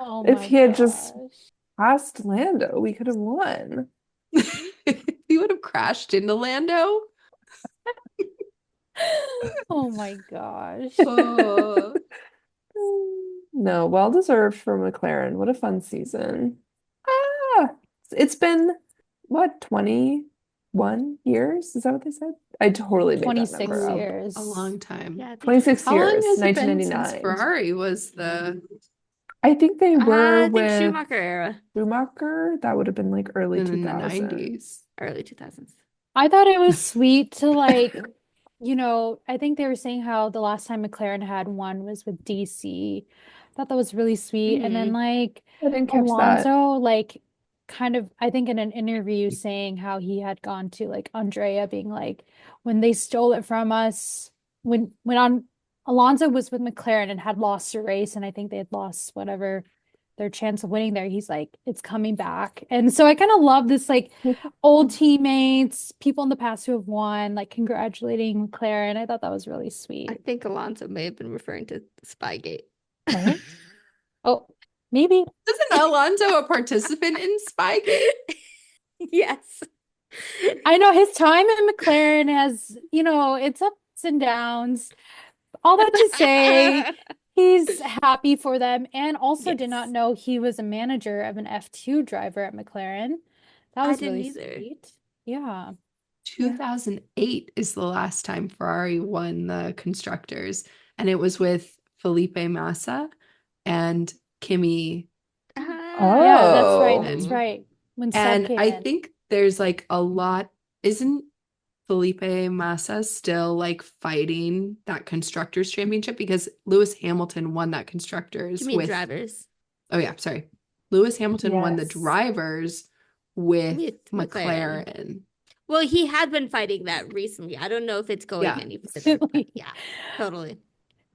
Speaker 5: Oh
Speaker 4: If
Speaker 5: my
Speaker 4: he had just
Speaker 5: gosh.
Speaker 4: passed Lando, we could have won.
Speaker 3: He would have crashed into Lando.
Speaker 5: Oh my gosh.
Speaker 3: Oh.
Speaker 4: No, well deserved for McLaren. What a fun season. It's been what, 21 years? Is that what they said? I totally made that
Speaker 5: 26
Speaker 4: number up.
Speaker 5: years.
Speaker 3: A long time.
Speaker 2: Yeah, I think
Speaker 4: 26
Speaker 3: How long
Speaker 4: years,
Speaker 3: has it been since
Speaker 4: 1999.
Speaker 3: Ferrari was the
Speaker 4: I think they were
Speaker 2: I think
Speaker 4: with
Speaker 2: Schumacher era,
Speaker 4: Schumacher. That would have been like early
Speaker 3: in the
Speaker 4: 2000s.
Speaker 3: 90s?
Speaker 2: early 2000s.
Speaker 5: I thought it was sweet to like, I think they were saying how the last time McLaren had one was with DC. I thought that was really sweet. And then like
Speaker 4: I didn't catch that.
Speaker 5: Alonso, like kind of, I think in an interview saying how he had gone to like Andrea being like, when they stole it from us, when Alonso was with McLaren and had lost a race, and I think they had lost whatever their chance of winning there, he's like, it's coming back. And so I kind of love this like old teammates, people in the past who have won, like congratulating McLaren. I thought that was really
Speaker 2: I
Speaker 5: sweet.
Speaker 2: think Alonso may have been referring to Spygate.
Speaker 4: What?
Speaker 5: Oh, maybe.
Speaker 3: Isn't Alonso a participant in Spygate?
Speaker 2: Yes.
Speaker 5: I know his time in McLaren has, it's ups and downs. All that to say, he's happy for them, and also did not
Speaker 2: Yes.
Speaker 5: know he was a manager of an F2 driver at McLaren. That
Speaker 2: I
Speaker 5: was
Speaker 2: didn't
Speaker 5: really
Speaker 2: either.
Speaker 5: sweet. Yeah.
Speaker 3: 2008 is the last time Ferrari won the constructors, and it was with Felipe Massa and Kimi.
Speaker 5: Yeah, that's right.
Speaker 4: Oh.
Speaker 5: That's right. When Seb
Speaker 3: And
Speaker 5: came
Speaker 3: I
Speaker 5: in.
Speaker 3: think there's like a lot, isn't Felipe Massa still like fighting that constructors championship? Because Lewis Hamilton won that constructors
Speaker 2: You mean
Speaker 3: with
Speaker 2: drivers?
Speaker 3: Oh yeah, sorry. Lewis Hamilton won the
Speaker 4: Yes.
Speaker 3: drivers with
Speaker 2: With McLaren.
Speaker 3: McLaren.
Speaker 2: Well, he had been fighting that recently. I don't know if it's going
Speaker 3: Yeah.
Speaker 2: any further. but
Speaker 5: Really?
Speaker 2: yeah, totally.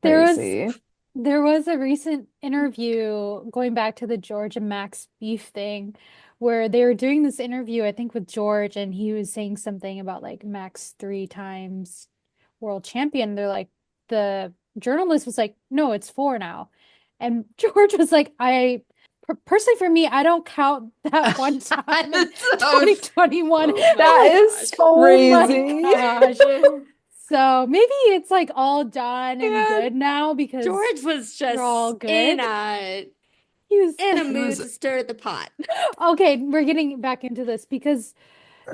Speaker 4: Crazy.
Speaker 5: There was a recent interview going back to the George and Max beef thing where they were doing this interview, I think, with George, and he was saying something about like Max 3 times world champion. They're like, the journalist was like, no, it's 4 now. And George was like, personally for me, I don't count that one time in
Speaker 3: So-
Speaker 5: 2021.
Speaker 2: Oh my
Speaker 4: That is
Speaker 5: Oh my
Speaker 4: crazy.
Speaker 5: gosh. So maybe it's like all done and
Speaker 3: Yeah.
Speaker 5: good now because
Speaker 2: George was just
Speaker 5: all good.
Speaker 2: in a
Speaker 5: he was
Speaker 2: mood
Speaker 3: was-
Speaker 2: to stir the pot.
Speaker 5: okay. We're getting back into this because the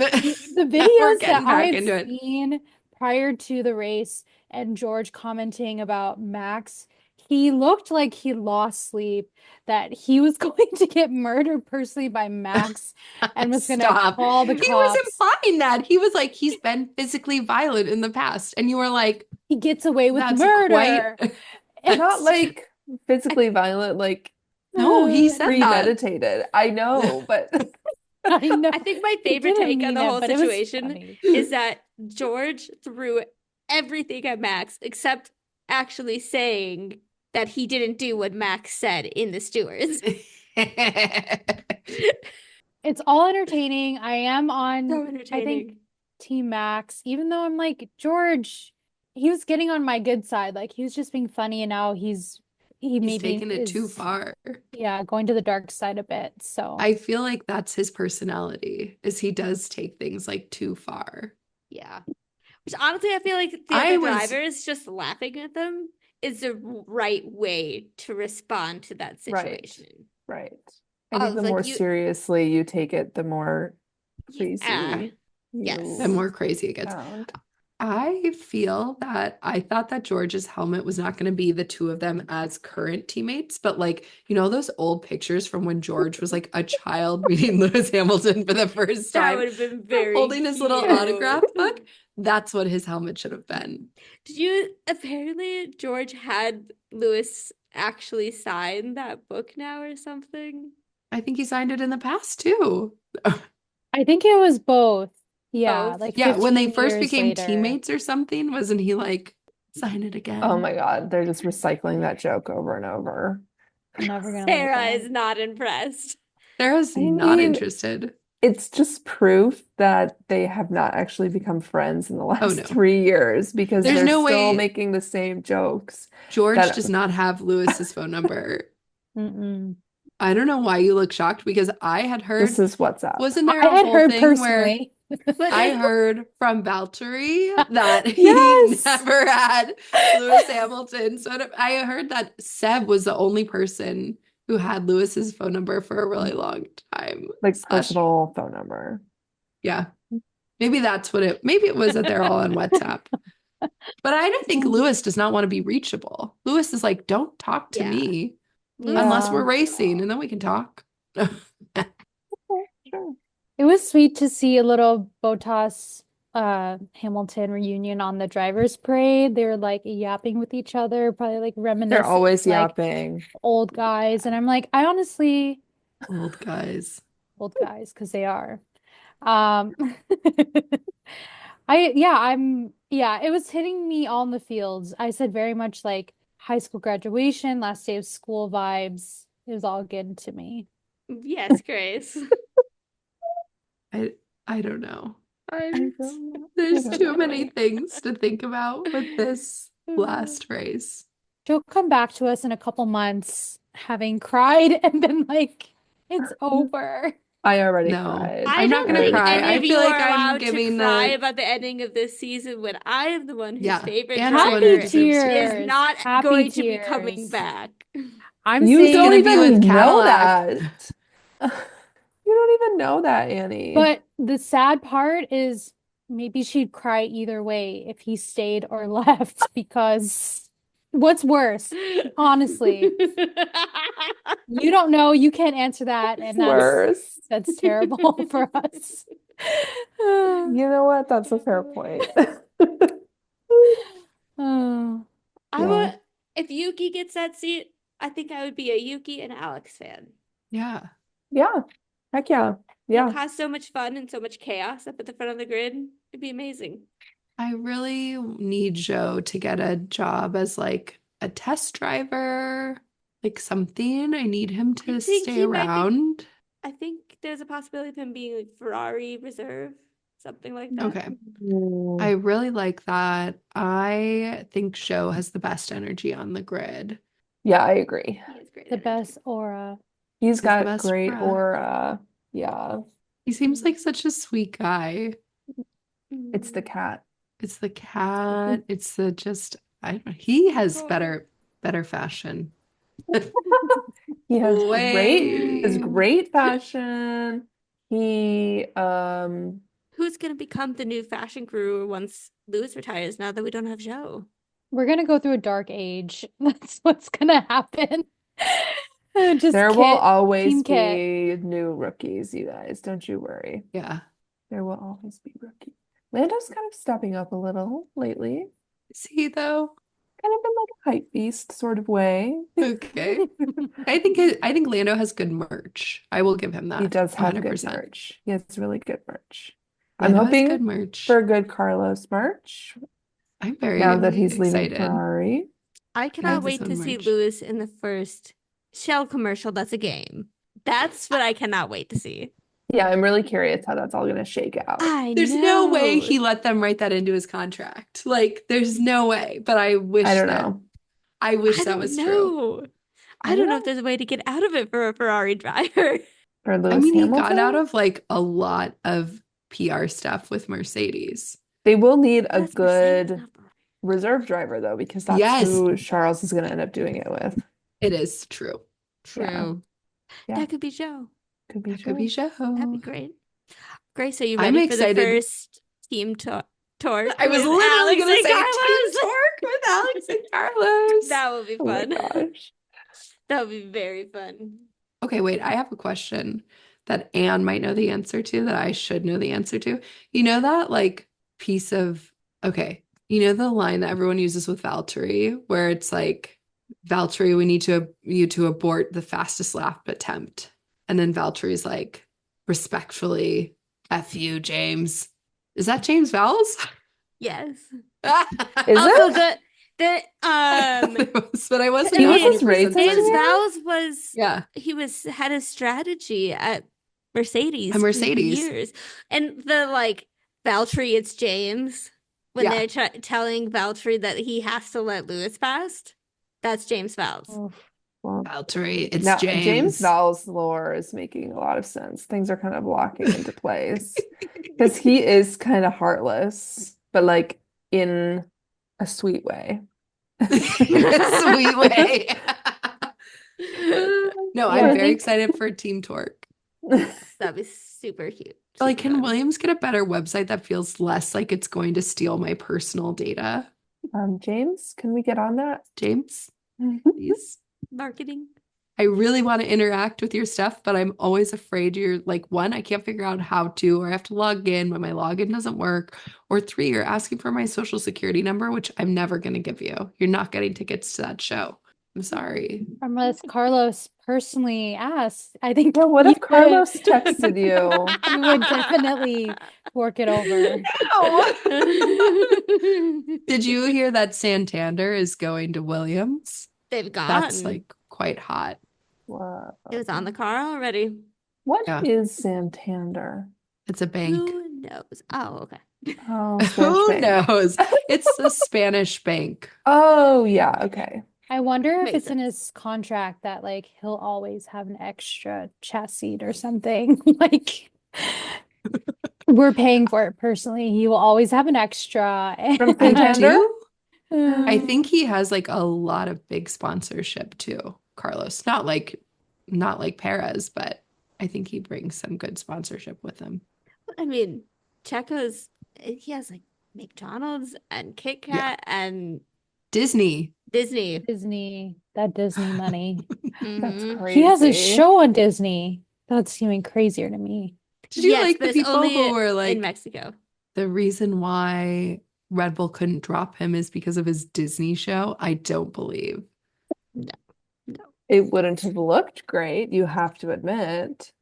Speaker 3: We're
Speaker 5: videos that
Speaker 3: getting
Speaker 5: I
Speaker 3: back
Speaker 5: had
Speaker 3: into it.
Speaker 5: seen prior to the race and George commenting about Max, he looked like he lost sleep, that he was going to get murdered personally by Max and was going to
Speaker 3: Stop.
Speaker 5: call the
Speaker 3: He was
Speaker 5: cops.
Speaker 3: implying that. He was like, he's been physically violent in the past. And you were like,
Speaker 5: He gets away with
Speaker 3: that's
Speaker 5: murder.
Speaker 3: quite.
Speaker 4: Not like physically violent, like
Speaker 3: No, he said that.
Speaker 4: premeditated. I know, but
Speaker 5: I know.
Speaker 2: I think my
Speaker 5: He
Speaker 2: favorite
Speaker 5: didn't
Speaker 2: take on
Speaker 5: mean
Speaker 2: the
Speaker 5: it,
Speaker 2: whole
Speaker 5: but it was
Speaker 2: situation
Speaker 5: funny.
Speaker 2: is that George threw everything at Max except actually saying that he didn't do what Max said in the stewards.
Speaker 5: It's all entertaining. I am on,
Speaker 2: So
Speaker 5: I
Speaker 2: entertaining.
Speaker 5: think, Team Max, even though I'm like, George, he was getting on my good side. Like, he was just being funny, and now he
Speaker 3: He's
Speaker 5: maybe
Speaker 3: taken it too
Speaker 5: is,
Speaker 3: far.
Speaker 5: yeah, going to the dark side a bit. So
Speaker 3: I feel like that's his personality, is he does take things like too far.
Speaker 2: Yeah. Which honestly, I feel like the
Speaker 3: I
Speaker 2: other
Speaker 3: was-
Speaker 2: drivers just laughing at them is the right way to respond to that
Speaker 4: Right.
Speaker 2: situation.
Speaker 4: right. I think
Speaker 2: Oh,
Speaker 4: the
Speaker 2: like
Speaker 4: more
Speaker 2: you-
Speaker 4: seriously you take it, the more crazy
Speaker 2: Yeah. Yes.
Speaker 4: you
Speaker 3: The more crazy it gets.
Speaker 4: sound.
Speaker 3: I feel that I thought that George's helmet was not going to be the two of them as current teammates, but like, you know, those old pictures from when George was like a child reading Lewis Hamilton for the first
Speaker 2: That
Speaker 3: time,
Speaker 2: would have been very
Speaker 3: holding his little
Speaker 2: cute.
Speaker 3: autograph book. That's what his helmet should have been.
Speaker 2: Did you apparently George had Lewis actually sign that book now or something?
Speaker 3: I think he signed it in the past too.
Speaker 5: I think it was both. Yeah,
Speaker 2: Both?
Speaker 5: like
Speaker 3: Yeah, when they
Speaker 5: 15
Speaker 3: first
Speaker 5: years
Speaker 3: became
Speaker 5: later.
Speaker 3: teammates or something, wasn't he like, sign it again?
Speaker 4: Oh my God, they're just recycling that joke over and over.
Speaker 5: I'm never gonna let it
Speaker 2: Sarah
Speaker 5: go.
Speaker 2: is not impressed.
Speaker 3: Sarah's
Speaker 4: I
Speaker 3: not
Speaker 4: mean,
Speaker 3: interested.
Speaker 4: It's just proof that they have not actually become friends in the last
Speaker 3: no.
Speaker 4: 3 years because
Speaker 3: There's
Speaker 4: they're
Speaker 3: no
Speaker 4: still
Speaker 3: way-
Speaker 4: making the same jokes.
Speaker 3: George
Speaker 4: that-
Speaker 3: does not have Lewis's phone number.
Speaker 5: Mm-mm.
Speaker 3: I don't know why you look shocked because I had heard,
Speaker 4: This is WhatsApp.
Speaker 3: wasn't there
Speaker 5: I
Speaker 3: a
Speaker 5: had
Speaker 3: whole
Speaker 5: heard
Speaker 3: thing where
Speaker 5: personally.
Speaker 3: I heard from Valtteri that he
Speaker 5: Yes.
Speaker 3: never had Lewis Hamilton. So I heard that Seb was the only person who had Lewis's phone number for a really long time.
Speaker 4: Like
Speaker 3: Slash-
Speaker 4: personal phone number.
Speaker 3: Yeah. Maybe that's what maybe it was that they're all on WhatsApp. But I don't think Lewis does not want to be reachable. Lewis is like, don't talk to
Speaker 2: Yeah.
Speaker 3: me
Speaker 2: Lewis-
Speaker 3: unless
Speaker 5: Yeah.
Speaker 3: we're racing and then we can talk.
Speaker 4: Sure.
Speaker 5: It was sweet to see a little Bottas Hamilton reunion on the drivers' parade. They were like yapping with each other, probably like reminiscing
Speaker 4: They're always
Speaker 5: like
Speaker 4: yapping.
Speaker 5: old guys. And I'm like, I honestly
Speaker 3: Old guys.
Speaker 5: old guys, because they are. Um it was hitting me all in the fields. I said very much like high school graduation, last day of school vibes. It was all good to me.
Speaker 2: Yes, Grace.
Speaker 3: I don't know.
Speaker 4: I don't know.
Speaker 3: There's
Speaker 4: I don't
Speaker 3: too
Speaker 4: know.
Speaker 3: many things to think about with this last race.
Speaker 5: She'll come back to us in a couple months having cried and been like, it's over.
Speaker 4: I already
Speaker 3: No.
Speaker 4: cried.
Speaker 3: I'm not
Speaker 2: don't
Speaker 3: gonna
Speaker 2: think
Speaker 3: cry.
Speaker 2: any
Speaker 3: I
Speaker 2: of
Speaker 3: feel
Speaker 2: you
Speaker 3: like
Speaker 2: are
Speaker 3: I'm
Speaker 2: allowed to
Speaker 3: giving
Speaker 2: cry
Speaker 3: the-
Speaker 2: about the ending of this season when I am the one whose
Speaker 3: Yeah,
Speaker 2: favorite
Speaker 3: and
Speaker 2: driver
Speaker 3: someone who
Speaker 5: Happy
Speaker 3: deserves to.
Speaker 5: tears.
Speaker 2: is not
Speaker 5: Happy
Speaker 2: going to be coming
Speaker 5: tears.
Speaker 2: back.
Speaker 5: I'm
Speaker 4: You
Speaker 5: saying,
Speaker 4: don't
Speaker 3: gonna be
Speaker 4: even
Speaker 3: with
Speaker 4: know
Speaker 3: Cadillac.
Speaker 4: that. You don't even know that, Annie.
Speaker 5: but the sad part is maybe she'd cry either way if he stayed or left, because what's worse? Honestly, you don't know, you can't answer that, and
Speaker 4: Worse.
Speaker 5: that's terrible for us.
Speaker 4: You know what? That's a fair point.
Speaker 5: Oh,
Speaker 2: I
Speaker 4: Yeah.
Speaker 2: would, if Yuki gets that seat, I think I would be a Yuki and Alex fan.
Speaker 3: Yeah.
Speaker 4: Yeah. Heck yeah. Yeah.
Speaker 2: It caused so much fun and so much chaos up at the front of the grid. It'd be amazing.
Speaker 3: I really need Joe to get a job as like a test driver, like something. I need him to
Speaker 2: think
Speaker 3: stay
Speaker 2: he might be-
Speaker 3: around.
Speaker 2: I think there's a possibility of him being like Ferrari reserve, something like that.
Speaker 3: Okay.
Speaker 4: Mm.
Speaker 3: I really like that. I think Joe has the best energy on the grid.
Speaker 4: Yeah, I agree.
Speaker 2: He has great
Speaker 5: the
Speaker 2: energy.
Speaker 5: best aura.
Speaker 4: He's
Speaker 3: the
Speaker 4: got
Speaker 3: best
Speaker 4: great
Speaker 3: aura.
Speaker 4: aura. Yeah.
Speaker 3: He seems like such a sweet guy.
Speaker 4: It's the cat.
Speaker 3: It's the cat. It's the just I don't know. He has
Speaker 2: Oh.
Speaker 3: better fashion.
Speaker 4: He has
Speaker 3: Way.
Speaker 4: great fashion. He
Speaker 2: Who's gonna become the new fashion guru once Lewis retires now that we don't have Joe?
Speaker 5: we're gonna go through a dark age. That's what's gonna happen. Just
Speaker 4: There will always
Speaker 5: Team Kit.
Speaker 4: be new rookies, you guys. Don't you worry.
Speaker 3: Yeah.
Speaker 4: There will always be rookies. Lando's kind of stepping up a little lately.
Speaker 3: Is he though?
Speaker 4: Kind of in like a hype beast sort of way.
Speaker 3: Okay. I think Lando has good merch. I will give him that.
Speaker 4: He does have good
Speaker 3: 100%.
Speaker 4: merch. He has really good merch. I'm
Speaker 3: Lando has good
Speaker 4: hoping
Speaker 3: merch.
Speaker 4: for good Carlos merch
Speaker 3: I'm very
Speaker 4: now that he's leaving
Speaker 3: excited.
Speaker 4: Ferrari.
Speaker 2: I cannot
Speaker 3: has his
Speaker 2: wait to
Speaker 3: own
Speaker 2: see
Speaker 3: merch.
Speaker 2: Lewis in the first Shell commercial that's a game. That's what I cannot wait to see.
Speaker 4: Yeah, I'm really curious how that's all going to shake out.
Speaker 2: I
Speaker 3: There's no way
Speaker 2: know.
Speaker 3: he let them write that into his contract. Like, there's no way. But I wish
Speaker 4: I don't
Speaker 3: that
Speaker 4: know.
Speaker 3: I wish
Speaker 2: I
Speaker 3: that
Speaker 2: don't
Speaker 3: was true.
Speaker 2: know. I don't know if there's a way to get out of it for a Ferrari driver.
Speaker 4: For
Speaker 3: I
Speaker 4: Lewis
Speaker 3: mean, he got out
Speaker 4: Hamilton,
Speaker 3: of like a lot of PR stuff with Mercedes.
Speaker 4: they will need a
Speaker 2: That's Mercedes,
Speaker 4: good
Speaker 2: not Ferrari.
Speaker 4: reserve driver though, because that's
Speaker 3: Yes.
Speaker 4: who Charles is going to end up doing it with.
Speaker 3: It is true.
Speaker 2: True.
Speaker 4: Yeah.
Speaker 2: That could be Joe.
Speaker 4: Could be
Speaker 3: That could be
Speaker 4: Joe.
Speaker 2: That'd be
Speaker 3: Joe.
Speaker 2: great. Grace, are you
Speaker 3: I'm
Speaker 2: ready for the
Speaker 3: excited.
Speaker 2: first team torque
Speaker 3: I was
Speaker 2: with
Speaker 3: literally
Speaker 2: Alex
Speaker 3: gonna
Speaker 2: and
Speaker 3: say Team
Speaker 2: Carlos?
Speaker 3: Torque with Alex and Carlos.
Speaker 2: That would be
Speaker 4: Oh my
Speaker 2: fun.
Speaker 4: gosh.
Speaker 2: That would be very fun.
Speaker 3: Okay, wait, I have a question that Anne might know the answer to that I should know the answer to. You know that like piece of, okay, you know the line that everyone uses with Valtteri where it's like, Valtteri, we need you to abort the fastest lap attempt. And then Valtteri's like, respectfully, F you, James. Is that James Vowles?
Speaker 2: Yes.
Speaker 4: Is
Speaker 2: Also,
Speaker 4: it?
Speaker 3: But I wasn't
Speaker 4: He was
Speaker 3: 100%
Speaker 4: his race
Speaker 3: certain.
Speaker 2: James
Speaker 4: engineer?
Speaker 2: Vowles was
Speaker 3: Yeah.
Speaker 2: he was head of strategy at Mercedes
Speaker 3: At
Speaker 2: for
Speaker 3: Mercedes.
Speaker 2: years. And the like Valtteri, it's James. When
Speaker 3: Yeah.
Speaker 2: they're telling Valtteri that he has to let Lewis past, that's James Vowles.
Speaker 5: Oh,
Speaker 4: Well,
Speaker 3: Valtteri, it's
Speaker 4: now
Speaker 3: James.
Speaker 4: James Vowles' lore is making a lot of sense. Things are kind of locking into place because he is kind of heartless, but like in a sweet way.
Speaker 3: Sweet way. No,
Speaker 5: Yeah,
Speaker 3: I'm
Speaker 5: I
Speaker 3: very
Speaker 5: think-
Speaker 3: excited for Team Torque.
Speaker 2: That'd be super cute.
Speaker 3: Like,
Speaker 2: Super
Speaker 3: can
Speaker 2: fun.
Speaker 3: Williams get a better website that feels less like it's going to steal my personal data?
Speaker 4: James, can we get on that?
Speaker 3: James, please.
Speaker 2: Marketing.
Speaker 3: I really want to interact with your stuff, but I'm always afraid you're like, one, I can't figure out how to, or I have to log in, but my login doesn't work. Or three, you're asking for my social security number, which I'm never going to give you. You're not getting tickets to that show. I'm sorry.
Speaker 5: unless Carlos personally asked, I think
Speaker 4: Yeah, what
Speaker 5: you
Speaker 4: if Carlos texted you?
Speaker 5: we would definitely work it over.
Speaker 3: Did you hear that Santander is going to Williams?
Speaker 2: They've gone.
Speaker 3: That's like quite hot.
Speaker 4: Wow.
Speaker 2: It was on the car already.
Speaker 4: What
Speaker 3: Yeah.
Speaker 4: is Santander?
Speaker 3: It's a bank.
Speaker 2: Who knows? Oh, okay.
Speaker 4: Oh,
Speaker 3: Who
Speaker 4: Spanish bank.
Speaker 3: knows? It's a Spanish bank.
Speaker 4: Oh, yeah, okay.
Speaker 5: I wonder if
Speaker 2: Makes
Speaker 5: it's in
Speaker 2: sense.
Speaker 5: his contract that like he'll always have an extra chassis or something. Like we're paying for it personally. He will always have an extra.
Speaker 4: From
Speaker 3: I
Speaker 4: Santander?
Speaker 3: do. I think he has like a lot of big sponsorship too, Carlos. Not like Perez, but I think he brings some good sponsorship with him.
Speaker 2: I mean, Checo's, he has like McDonald's and Kit
Speaker 3: Yeah.
Speaker 2: Kat and
Speaker 3: Disney.
Speaker 2: Disney.
Speaker 5: Disney, that Disney money.
Speaker 4: That's
Speaker 2: Mhm.
Speaker 4: crazy.
Speaker 5: He has a show on Disney. That's even crazier to me.
Speaker 3: Did you
Speaker 2: Yes,
Speaker 3: like
Speaker 2: but
Speaker 3: the
Speaker 2: it's
Speaker 3: people
Speaker 2: only
Speaker 3: who were
Speaker 2: in
Speaker 3: like
Speaker 2: Mexico.
Speaker 3: the reason why Red Bull couldn't drop him is because of his Disney show? I don't believe.
Speaker 2: No.
Speaker 4: It wouldn't have looked great, you have to admit.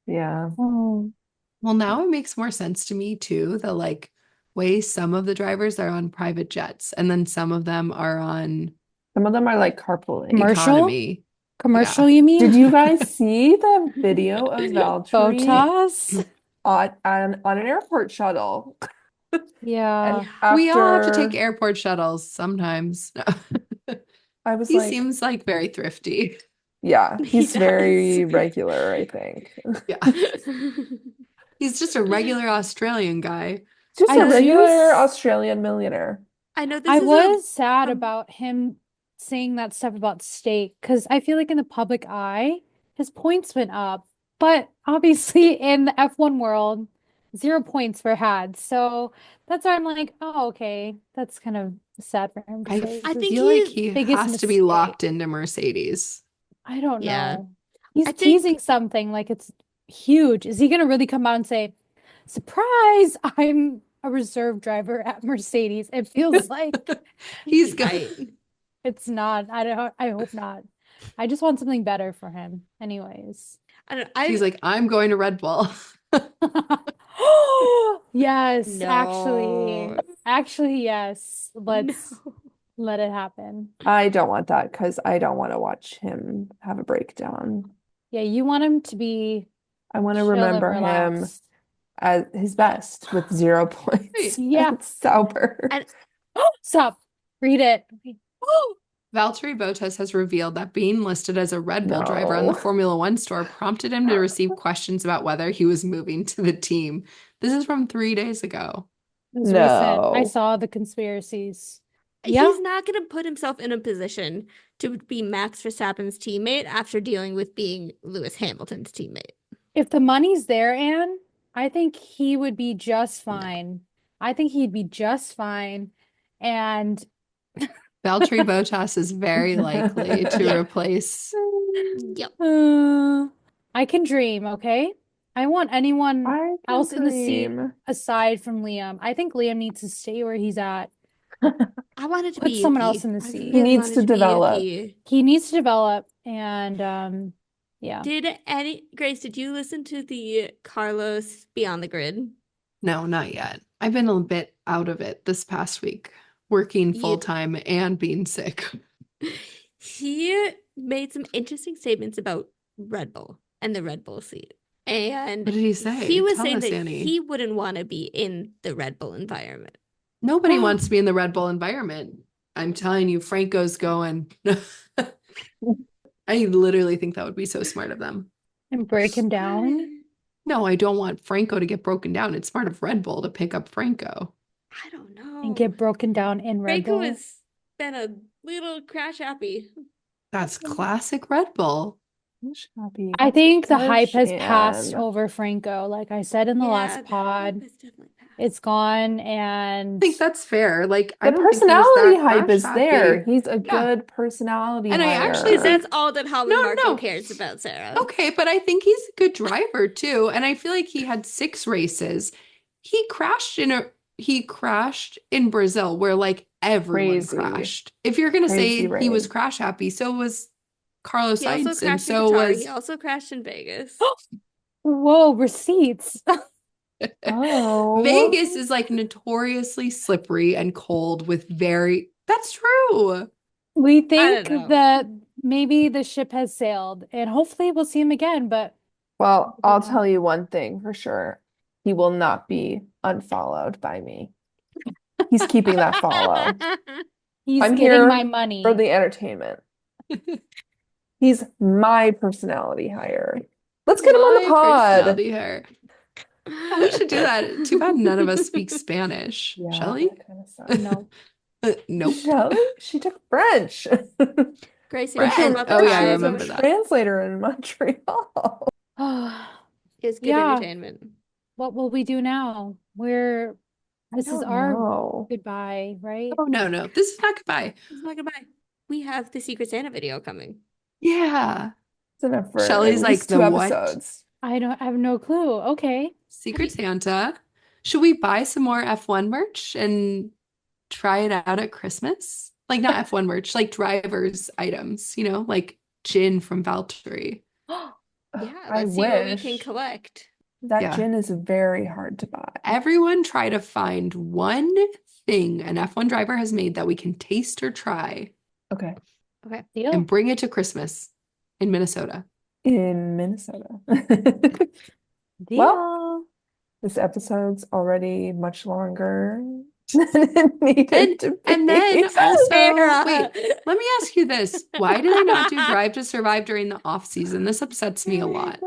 Speaker 4: Yeah.
Speaker 5: Oh,
Speaker 3: Well, now it makes more sense to me too, the like way some of the drivers are on private jets and then some of them are on
Speaker 4: Some of them are like carpooling.
Speaker 5: Commercial?
Speaker 3: economy.
Speaker 5: commercial, you mean?
Speaker 4: Did you guys see the video of Valtteri
Speaker 5: Botas?
Speaker 4: on an airport shuttle?
Speaker 5: Yeah.
Speaker 4: And
Speaker 3: We all have to
Speaker 4: after
Speaker 3: take airport shuttles sometimes.
Speaker 4: I was
Speaker 3: He
Speaker 4: like,
Speaker 3: seems like very thrifty.
Speaker 4: yeah,
Speaker 2: He
Speaker 4: he's very
Speaker 2: does.
Speaker 4: regular, I think.
Speaker 3: Yeah. He's just a regular Australian guy.
Speaker 4: Just
Speaker 5: I
Speaker 4: a regular
Speaker 5: do-
Speaker 4: Australian millionaire.
Speaker 2: I know this
Speaker 5: I
Speaker 2: is
Speaker 5: was sad
Speaker 2: um,
Speaker 5: about him saying that stuff about steak because I feel like in the public eye, his points went up. But obviously in the F1 world, 0 points were had. So that's why I'm like, oh, okay. That's kind of sad for him to
Speaker 3: I
Speaker 5: say.
Speaker 2: I
Speaker 5: This is
Speaker 2: think
Speaker 3: feel like
Speaker 2: he's
Speaker 3: he
Speaker 5: biggest
Speaker 3: has to be
Speaker 5: mistake.
Speaker 3: locked into Mercedes.
Speaker 5: I don't
Speaker 2: Yeah.
Speaker 5: know. He's
Speaker 2: I think
Speaker 5: teasing something like it's huge. Is he gonna really come out and say, surprise, I'm a reserve driver at Mercedes? It feels like
Speaker 3: He's
Speaker 2: he
Speaker 3: going.
Speaker 2: might.
Speaker 5: it's not. I hope not. I just want something better for him. Anyways.
Speaker 2: I don't
Speaker 3: He's
Speaker 2: I
Speaker 3: like, I'm going to Red Bull.
Speaker 5: Yes,
Speaker 2: no.
Speaker 5: actually, yes.
Speaker 2: No.
Speaker 5: Let's let it happen.
Speaker 4: I don't want that because I don't want to watch him have a breakdown.
Speaker 5: Yeah, you want him to be
Speaker 4: I want to
Speaker 5: chill and
Speaker 4: remember him
Speaker 5: relaxed.
Speaker 4: at his best with 0 points
Speaker 3: Right.
Speaker 5: Yeah.
Speaker 4: and sober.
Speaker 2: And
Speaker 5: Stop. Read it.
Speaker 3: Valtteri Bottas has revealed that being listed as a Red Bull driver on the
Speaker 4: No.
Speaker 3: Formula One store prompted him to receive questions about whether he was moving to the team. This is from 3 days ago.
Speaker 5: It was recent. I
Speaker 4: No.
Speaker 5: saw the conspiracies. Yeah.
Speaker 2: he's not going to put himself in a position to be Max Verstappen's teammate after dealing with being Lewis Hamilton's teammate.
Speaker 5: If the money's there, Anne, I think he would be just fine. I think he'd be just fine. And
Speaker 3: Valtteri Bottas is very likely to
Speaker 2: Yeah.
Speaker 3: replace.
Speaker 2: Yep.
Speaker 5: I can dream, okay? I want anyone
Speaker 4: I can
Speaker 5: else in the seat
Speaker 4: dream.
Speaker 5: aside from Liam. I think Liam needs to stay where he's at.
Speaker 2: I wanted to
Speaker 5: Put
Speaker 2: be
Speaker 5: someone
Speaker 2: Yuki.
Speaker 5: else in the
Speaker 2: I
Speaker 5: seat.
Speaker 4: He
Speaker 2: really
Speaker 4: needs
Speaker 2: wanted
Speaker 4: to
Speaker 2: be
Speaker 4: develop.
Speaker 2: Yuki.
Speaker 5: He needs to develop and yeah.
Speaker 2: Grace, did you listen to the Carlos Beyond the Grid?
Speaker 3: No, not yet. I've been a bit out of it this past week, working
Speaker 2: You-
Speaker 3: full time and being sick.
Speaker 2: He made some interesting statements about Red Bull and the Red Bull seat. And
Speaker 3: What did he say?
Speaker 2: he was
Speaker 3: Tell
Speaker 2: saying
Speaker 3: us,
Speaker 2: that
Speaker 3: Annie.
Speaker 2: he wouldn't want to be in the Red Bull environment.
Speaker 3: Nobody wants to be in the Red Bull environment. I'm telling you, Franco's going. I literally think that would be so smart of them.
Speaker 5: And break him down.
Speaker 3: No, I don't want Franco to get broken down. It's smart of Red Bull to pick up Franco.
Speaker 2: I don't know.
Speaker 5: And get broken down in Red
Speaker 2: Franco
Speaker 5: Bull.
Speaker 2: has been a little crash happy.
Speaker 3: That's classic Red Bull.
Speaker 4: Happy.
Speaker 5: I think the
Speaker 4: Gosh,
Speaker 5: hype has passed
Speaker 4: Anne.
Speaker 5: over Franco. Like I said in the
Speaker 2: Yeah,
Speaker 5: last
Speaker 2: the
Speaker 5: pod,
Speaker 2: hype has definitely passed.
Speaker 5: it's gone
Speaker 3: I
Speaker 5: and
Speaker 3: think that's fair. Like, I
Speaker 4: The
Speaker 3: don't think he was
Speaker 4: personality
Speaker 3: that
Speaker 4: hype is
Speaker 3: crash
Speaker 4: there.
Speaker 3: happy.
Speaker 4: He's a
Speaker 3: Yeah.
Speaker 4: good personality
Speaker 3: And I
Speaker 4: hire.
Speaker 3: actually
Speaker 2: Because that's all that Helmut
Speaker 3: No,
Speaker 2: Marko
Speaker 3: no.
Speaker 2: cares about, Sarah.
Speaker 3: Okay, but I think he's a good driver too. And I feel like he had 6 races. He crashed in Brazil where like everyone
Speaker 4: Crazy.
Speaker 3: crashed. If you're gonna say
Speaker 4: Crazy
Speaker 3: he was
Speaker 4: race.
Speaker 3: crash happy, so was Carlos
Speaker 2: He also
Speaker 3: Sainz, and
Speaker 2: crashed in
Speaker 3: so
Speaker 2: Qatar.
Speaker 3: was
Speaker 2: He also crashed in Vegas.
Speaker 5: whoa, receipts.
Speaker 4: Oh.
Speaker 3: Vegas is like notoriously slippery and cold with that's true.
Speaker 5: We
Speaker 2: don't
Speaker 5: think
Speaker 2: know.
Speaker 5: that maybe the ship has sailed and hopefully we'll see him again, but
Speaker 4: Well, I'll
Speaker 5: Yeah.
Speaker 4: tell you one thing for sure. He will not be unfollowed by me. He's keeping that follow
Speaker 5: he's
Speaker 4: I'm
Speaker 5: getting
Speaker 4: here
Speaker 5: my money.
Speaker 4: for the entertainment. He's my personality hire. Let's get him on the
Speaker 3: My
Speaker 4: pod.
Speaker 3: personality here. Oh, we should do that. Too bad none of us speak Spanish.
Speaker 4: Yeah,
Speaker 3: Shelley?
Speaker 4: that kind of sucks.
Speaker 5: No.
Speaker 3: Nope.
Speaker 4: Shelley? She took French.
Speaker 2: Gracie,
Speaker 3: French.
Speaker 2: about the
Speaker 3: Oh, yeah, I
Speaker 2: time.
Speaker 3: remember
Speaker 4: She's a
Speaker 3: that.
Speaker 4: translator in Montreal.
Speaker 2: It's good
Speaker 5: Yeah.
Speaker 2: entertainment.
Speaker 5: What will we do now? This is
Speaker 4: don't
Speaker 5: our
Speaker 4: know.
Speaker 5: goodbye, right?
Speaker 3: Oh, no. This is not goodbye.
Speaker 2: It's not goodbye. We have the Secret Santa video coming.
Speaker 3: Yeah.
Speaker 4: It's enough for
Speaker 3: Shelley's
Speaker 4: at least
Speaker 3: like,
Speaker 4: 2
Speaker 3: the what?
Speaker 4: episodes.
Speaker 5: I have no clue. Okay.
Speaker 3: Secret Santa. Should we buy some more F1 merch and try it out at Christmas? Like not F1 merch, like drivers items, like gin from Valtteri.
Speaker 2: Yeah,
Speaker 4: I
Speaker 2: let's see what we can
Speaker 4: wish.
Speaker 2: collect.
Speaker 4: That
Speaker 3: Yeah.
Speaker 4: gin is very hard to buy.
Speaker 3: Everyone try to find one thing an F1 driver has made that we can taste or try
Speaker 4: Okay.
Speaker 5: Deal.
Speaker 3: and bring it to Christmas in Minnesota.
Speaker 4: In Minnesota.
Speaker 5: Deal.
Speaker 4: This episode's already much longer than it needed to be.
Speaker 3: And then also,
Speaker 2: Sarah.
Speaker 3: wait, let me ask you this. Why do they not do Drive to Survive during the off season? This upsets me a lot.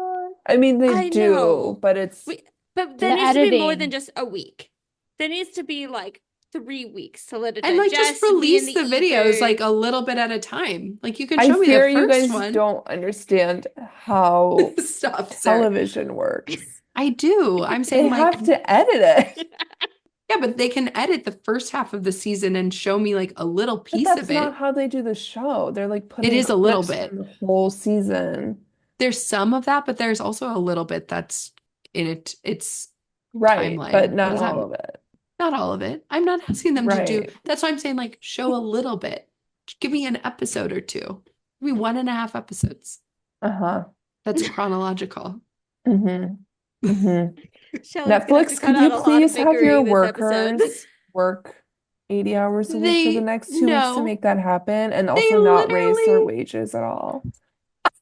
Speaker 4: I mean, they
Speaker 2: I
Speaker 4: do,
Speaker 2: know.
Speaker 4: but it's
Speaker 2: But
Speaker 5: The
Speaker 2: there needs to be more than
Speaker 5: editing.
Speaker 2: just a week. There needs to be like 3 weeks to let it
Speaker 3: And like just
Speaker 2: digest, be in
Speaker 3: release the videos
Speaker 2: ether.
Speaker 3: like a little bit at a time. Like you can
Speaker 4: I
Speaker 3: show me
Speaker 4: fear
Speaker 3: the
Speaker 4: you
Speaker 3: first
Speaker 4: guys
Speaker 3: one.
Speaker 4: don't understand how
Speaker 3: Stop, Sarah.
Speaker 4: television works.
Speaker 3: I do. I'm
Speaker 4: They
Speaker 3: saying like,
Speaker 4: have to edit it.
Speaker 3: yeah, but they can edit the first half of the season and show me like a little
Speaker 4: But
Speaker 3: piece
Speaker 4: that's
Speaker 3: of
Speaker 4: not
Speaker 3: it.
Speaker 4: how they do the show. They're like
Speaker 3: It
Speaker 4: putting
Speaker 3: is a little
Speaker 4: clips
Speaker 3: bit.
Speaker 4: from the whole season.
Speaker 3: There's some of that, but there's also a little bit that's in its
Speaker 4: Right,
Speaker 3: timeline.
Speaker 4: but
Speaker 3: What
Speaker 4: not
Speaker 3: does that
Speaker 4: all
Speaker 3: mean?
Speaker 4: of it.
Speaker 3: Not all of it. I'm not asking them to do.
Speaker 4: Right.
Speaker 3: That's why I'm saying like show a little bit. Give me an episode or two. Give me 1.5 episodes.
Speaker 4: Uh-huh.
Speaker 3: That's chronological.
Speaker 4: Mm-hmm. Mm-hmm.
Speaker 2: Shelley's gonna have to
Speaker 4: Netflix,
Speaker 2: cut
Speaker 4: could
Speaker 2: out
Speaker 4: you
Speaker 2: a lot of
Speaker 4: please have your
Speaker 2: bickering this episode.
Speaker 4: workers work 80 hours a week for the
Speaker 3: They
Speaker 4: next 2 weeks to
Speaker 3: no,
Speaker 4: make that happen and
Speaker 3: they
Speaker 4: also not raise their
Speaker 3: literally.
Speaker 4: wages at all?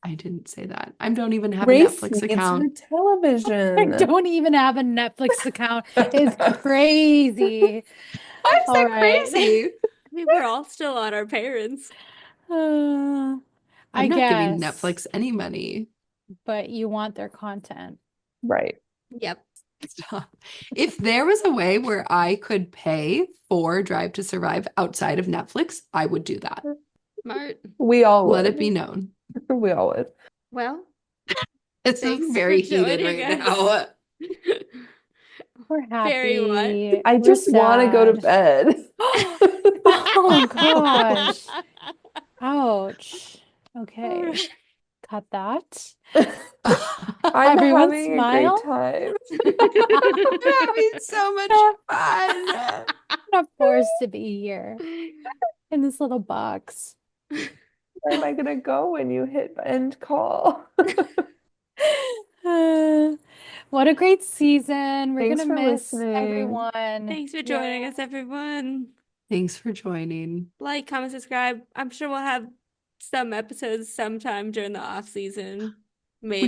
Speaker 3: I didn't say that. I don't even have a
Speaker 4: Race
Speaker 3: Netflix
Speaker 4: needs her
Speaker 3: account.
Speaker 5: I
Speaker 4: television.
Speaker 5: don't even have a Netflix account. It's crazy.
Speaker 3: Why is
Speaker 5: All
Speaker 3: that
Speaker 5: right.
Speaker 3: crazy?
Speaker 2: I mean, we're all still on our parents.
Speaker 5: I
Speaker 3: I'm not giving
Speaker 5: guess,
Speaker 3: Netflix any money.
Speaker 5: but you want their content.
Speaker 4: Right.
Speaker 2: Yep.
Speaker 3: Stop. If there was a way where I could pay for Drive to Survive outside of Netflix, I would do that.
Speaker 2: Smart.
Speaker 4: We all
Speaker 3: Let
Speaker 4: would.
Speaker 3: it be known.
Speaker 4: We all would.
Speaker 2: Well,
Speaker 3: This
Speaker 2: thanks
Speaker 3: is
Speaker 2: for
Speaker 3: very heated
Speaker 2: joining
Speaker 3: right
Speaker 2: us.
Speaker 3: now.
Speaker 5: We're
Speaker 2: Very what?
Speaker 5: happy.
Speaker 4: I
Speaker 5: We're
Speaker 4: just want to go to
Speaker 5: sad.
Speaker 4: bed.
Speaker 5: Oh gosh. Ouch. Okay.
Speaker 2: Alright.
Speaker 5: Cut that.
Speaker 4: I'm
Speaker 5: Everyone
Speaker 4: having a
Speaker 5: smile.
Speaker 4: great time.
Speaker 3: I'm having so much fun.
Speaker 5: I'm not forced to be here in this little box.
Speaker 4: Where am I gonna go when you hit end call?
Speaker 5: What a great season. We're
Speaker 4: Thanks
Speaker 5: gonna
Speaker 4: for
Speaker 5: miss
Speaker 4: listening.
Speaker 5: everyone.
Speaker 2: Thanks for joining
Speaker 5: Yeah.
Speaker 2: us, everyone.
Speaker 3: Thanks for joining.
Speaker 2: Like, comment, subscribe. I'm sure we'll have some episodes sometime during the off season. Maybe.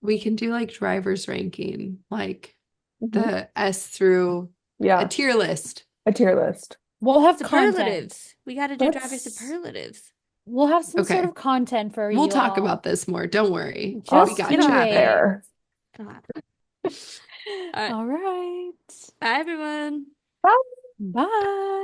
Speaker 3: We can do like drivers ranking, like
Speaker 4: Mhm.
Speaker 3: the S through a
Speaker 4: Yeah,
Speaker 3: tier list.
Speaker 4: a tier list.
Speaker 5: We'll have content.
Speaker 2: Superlatives. We got to do driver
Speaker 4: That's-
Speaker 2: superlatives.
Speaker 5: We'll have some sort
Speaker 3: Okay.
Speaker 5: of content for
Speaker 3: We'll
Speaker 5: you
Speaker 3: talk
Speaker 5: all.
Speaker 3: about this more. Don't worry.
Speaker 4: I'll
Speaker 5: Just
Speaker 3: We got
Speaker 4: see
Speaker 5: you
Speaker 3: you.
Speaker 4: you
Speaker 5: wait.
Speaker 4: there.
Speaker 2: It'll happen. All right.
Speaker 5: All right.
Speaker 2: Bye, everyone.
Speaker 5: Bye.